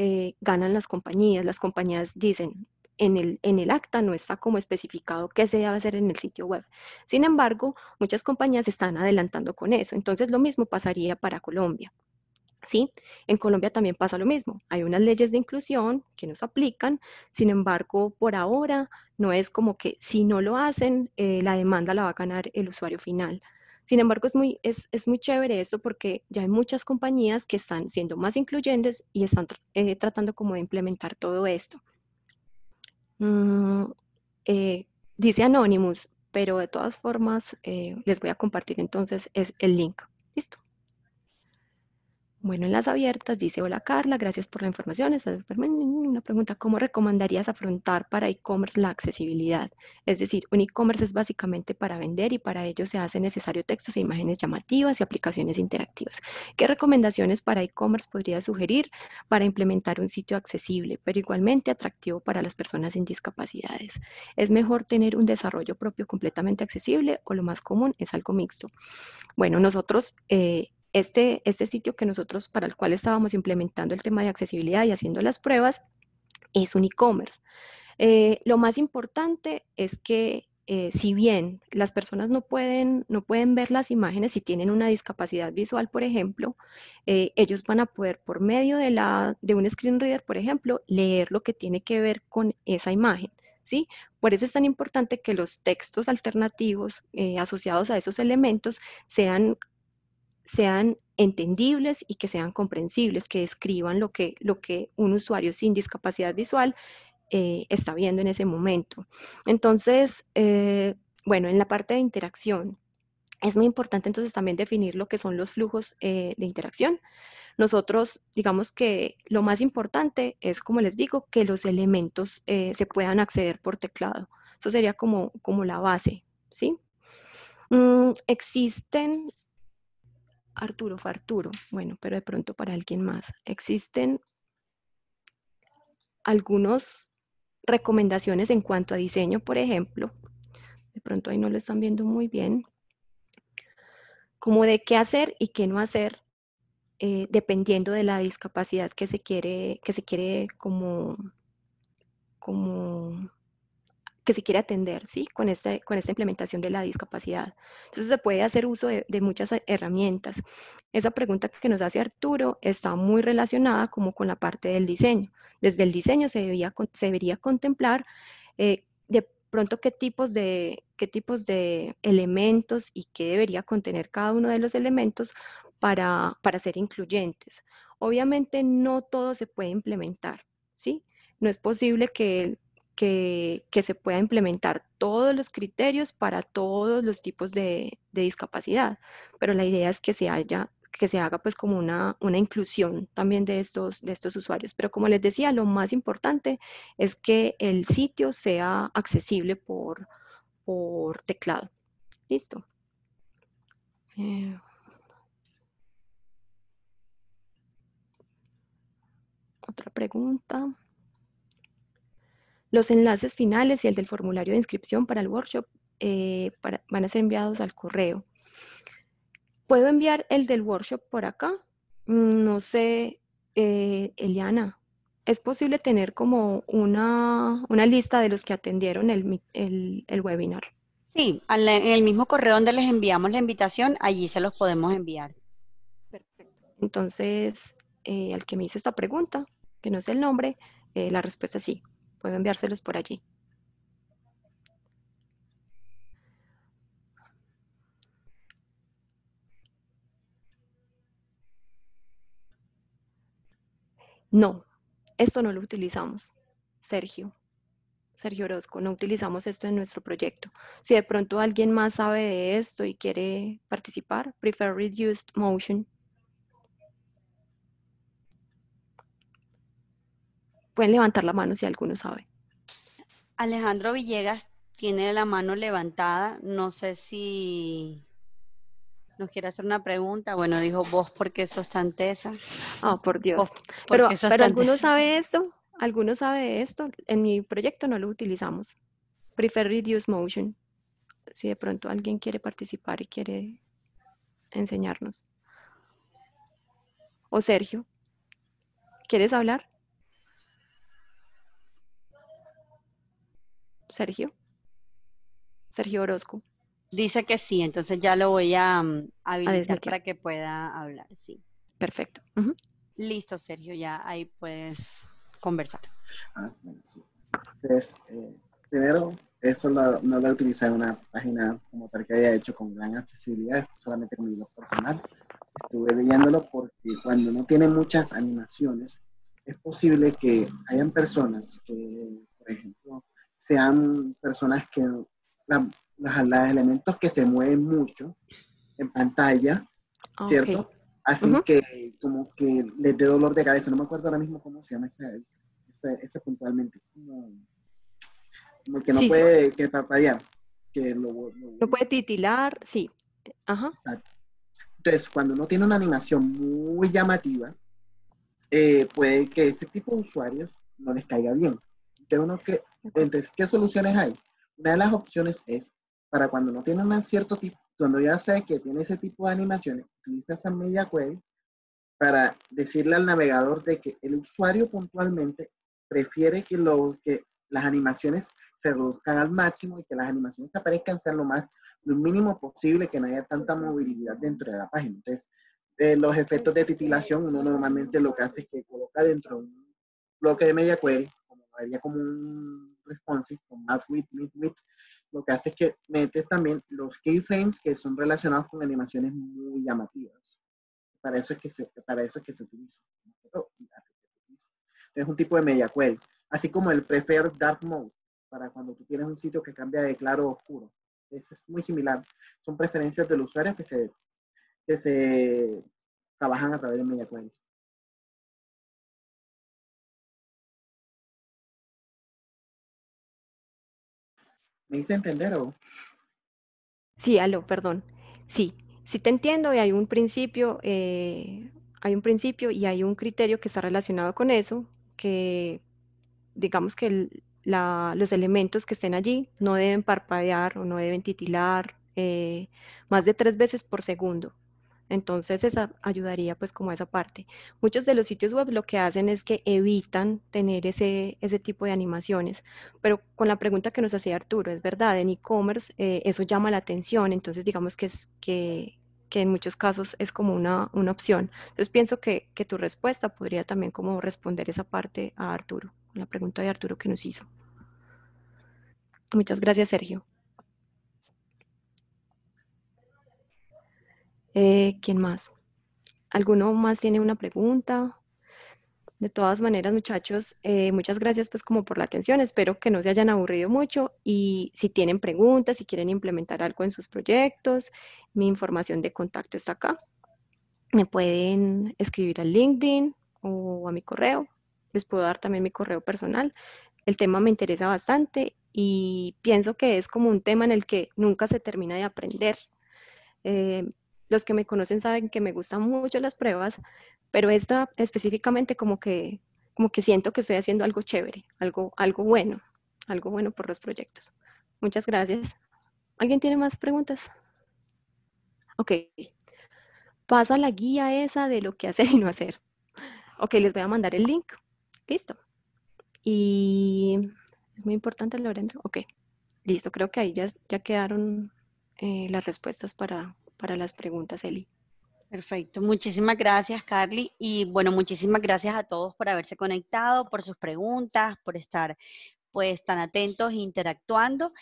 ganan las compañías. Las compañías dicen, en el acta no está como especificado qué se debe hacer en el sitio web. Sin embargo, muchas compañías están adelantando con eso. Entonces, lo mismo pasaría para Colombia. ¿Sí? En Colombia también pasa lo mismo. Hay unas leyes de inclusión que nos aplican, sin embargo, por ahora no es como que si no lo hacen, la demanda la va a ganar el usuario final. Sin embargo, es muy chévere eso porque ya hay muchas compañías que están siendo más incluyentes y están tratando como de implementar todo esto. Dice Anonymous, pero de todas formas les voy a compartir entonces el link. ¿Listo? Bueno, en las abiertas dice, hola Carla, gracias por la información. Una pregunta, ¿cómo recomendarías afrontar para e-commerce la accesibilidad? Es decir, un e-commerce es básicamente para vender y para ello se hace necesario textos e imágenes llamativas y aplicaciones interactivas. ¿Qué recomendaciones para e-commerce podría sugerir para implementar un sitio accesible, pero igualmente atractivo para las personas sin discapacidades? ¿Es mejor tener un desarrollo propio completamente accesible o lo más común es algo mixto? Bueno, nosotros... Este sitio que nosotros, para el cual estábamos implementando el tema de accesibilidad y haciendo las pruebas, es un e-commerce. Lo más importante es que si bien las personas no pueden ver las imágenes, si tienen una discapacidad visual, por ejemplo, ellos van a poder, por medio de un screen reader, por ejemplo, leer lo que tiene que ver con esa imagen. ¿Sí? Por eso es tan importante que los textos alternativos asociados a esos elementos sean entendibles y que sean comprensibles, que describan lo que un usuario sin discapacidad visual está viendo en ese momento. Entonces, bueno, en la parte de interacción, es muy importante entonces también definir lo que son los flujos de interacción. Nosotros, digamos que lo más importante es, como les digo, que los elementos se puedan acceder por teclado. Eso sería como la base, ¿sí? Existen... Arturo, fue Arturo. Bueno, pero de pronto para alguien más. Existen algunas recomendaciones en cuanto a diseño, por ejemplo. De pronto ahí no lo están viendo muy bien. como de qué hacer y qué no hacer, dependiendo de la discapacidad que se quiere como que se quiere atender, ¿sí? Con esta implementación de la discapacidad. Entonces se puede hacer uso de muchas herramientas. Esa pregunta que nos hace Arturo está muy relacionada como con la parte del diseño. Desde el diseño se debería contemplar de pronto qué tipos de elementos y qué debería contener cada uno de los elementos para ser incluyentes. Obviamente no todo se puede implementar, ¿sí? No es posible que se pueda implementar todos los criterios para todos los tipos de discapacidad, pero la idea es que se haga pues como una inclusión también de estos usuarios. Pero como les decía, lo más importante es que el sitio sea accesible por teclado. Listo. Otra pregunta. Los enlaces finales y el del formulario de inscripción para el workshop van a ser enviados al correo. ¿Puedo enviar el del workshop por acá? No sé, Eliana, ¿es posible tener como una lista de los que atendieron el webinar? Sí, en el mismo correo donde les enviamos la invitación, allí se los podemos enviar. Perfecto. Entonces, al que me hizo esta pregunta, que no sé el nombre, la respuesta es sí, puedo enviárselos por allí. No, esto no lo utilizamos, Sergio Orozco, no utilizamos esto en nuestro proyecto. Si de pronto alguien más sabe de esto y quiere participar, Prefer Reduced Motion. Pueden levantar la mano si alguno sabe. Alejandro Villegas tiene la mano levantada. No sé si nos quiere hacer una pregunta. Bueno, dijo vos porque sos tan tesa. Oh, por Dios. Vos Pero porque sos tan ¿alguno tesa. sabe esto? ¿Alguno sabe de esto? En mi proyecto no lo utilizamos. Prefer Reduced Motion. Si de pronto alguien quiere participar y quiere enseñarnos. O Sergio, ¿quieres hablar? Sergio Orozco. Dice que sí, entonces ya lo voy a habilitar desmutear. para que pueda hablar, sí. Perfecto. Listo, Sergio, ya ahí puedes conversar. Bueno, sí. Entonces, primero, eso no lo utilicé en una página como tal que haya hecho con gran accesibilidad, solamente con mi blog personal. Estuve leyéndolo porque cuando no tiene muchas animaciones, es posible que hayan personas que, por ejemplo, sean personas que los elementos que se mueven mucho en pantalla, ¿cierto? Okay. Así que como que les dé dolor de cabeza. No me acuerdo ahora mismo cómo se llama ese puntualmente. Como que no Sí, puede que parpadear. Que no puede titilar, sí. Ajá. Exacto. Entonces, cuando uno tiene una animación muy llamativa, puede que ese tipo de usuarios no les caiga bien. Entonces, ¿qué soluciones hay? Una de las opciones es, para cuando no tiene un cierto tipo, cuando ya sé que tiene ese tipo de animaciones, utiliza esa media query para decirle al navegador de que el usuario puntualmente prefiere que las animaciones se reduzcan al máximo y que las animaciones que aparezcan sean lo mínimo posible, que no haya tanta movilidad dentro de la página. Entonces, los efectos de titilación, uno normalmente lo que hace es que coloca dentro de un bloque de media query, como haría como un responsive, con más width, mid width, lo que hace es que metes también los keyframes que son relacionados con animaciones muy llamativas. Para eso es que se utiliza. Es un tipo de media query. Así como el Prefer Dark Mode, para cuando tú tienes un sitio que cambia de claro a oscuro. Es muy similar. Son preferencias del usuario que se trabajan a través de media queries. ¿Me hice entender o? Sí, perdón. Sí te entiendo y hay un principio y hay un criterio que está relacionado con eso, que digamos que los elementos que estén allí no deben parpadear o no deben titilar, más de 3 veces por segundo. Entonces esa ayudaría pues como a esa parte. Muchos de los sitios web lo que hacen es que evitan tener ese tipo de animaciones, pero con la pregunta que nos hacía Arturo, es verdad, en e-commerce eso llama la atención, entonces digamos que en muchos casos es como una opción. Entonces pienso que tu respuesta podría también como responder esa parte a Arturo, la pregunta de Arturo que nos hizo. Muchas gracias, Sergio. ¿Quién más? ¿Alguno más tiene una pregunta? De todas maneras, muchachos, muchas gracias pues como por la atención. Espero que no se hayan aburrido mucho y si tienen preguntas, si quieren implementar algo en sus proyectos, mi información de contacto está acá. Me pueden escribir al LinkedIn o a mi correo. Les puedo dar también mi correo personal. El tema me interesa bastante y pienso que es como un tema en el que nunca se termina de aprender. Los que me conocen saben que me gustan mucho las pruebas, pero esta específicamente como que siento que estoy haciendo algo chévere, algo bueno por los proyectos. Muchas gracias. ¿Alguien tiene más preguntas? Ok. Pasa la guía esa de lo que hacer y no hacer. Ok, les voy a mandar el link. Listo. Y es muy importante lo dentro. Ok, listo. Creo que ahí ya quedaron las respuestas para las preguntas, Eli. Perfecto, muchísimas gracias, Carly. Y bueno, muchísimas gracias a todos por haberse conectado, por sus preguntas, por estar pues tan atentos e interactuando.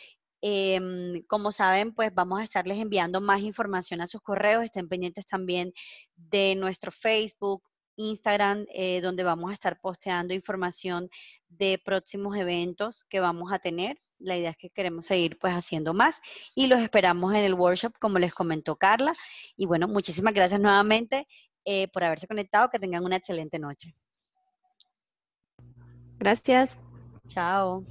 Como saben, pues vamos a estarles enviando más información a sus correos. Estén pendientes también de nuestro Facebook, Instagram, donde vamos a estar posteando información de próximos eventos que vamos a tener. La idea es que queremos seguir pues haciendo más y los esperamos en el workshop, como les comentó Carla. Y bueno, muchísimas gracias nuevamente por haberse conectado. Que tengan una excelente noche. Gracias. Chao.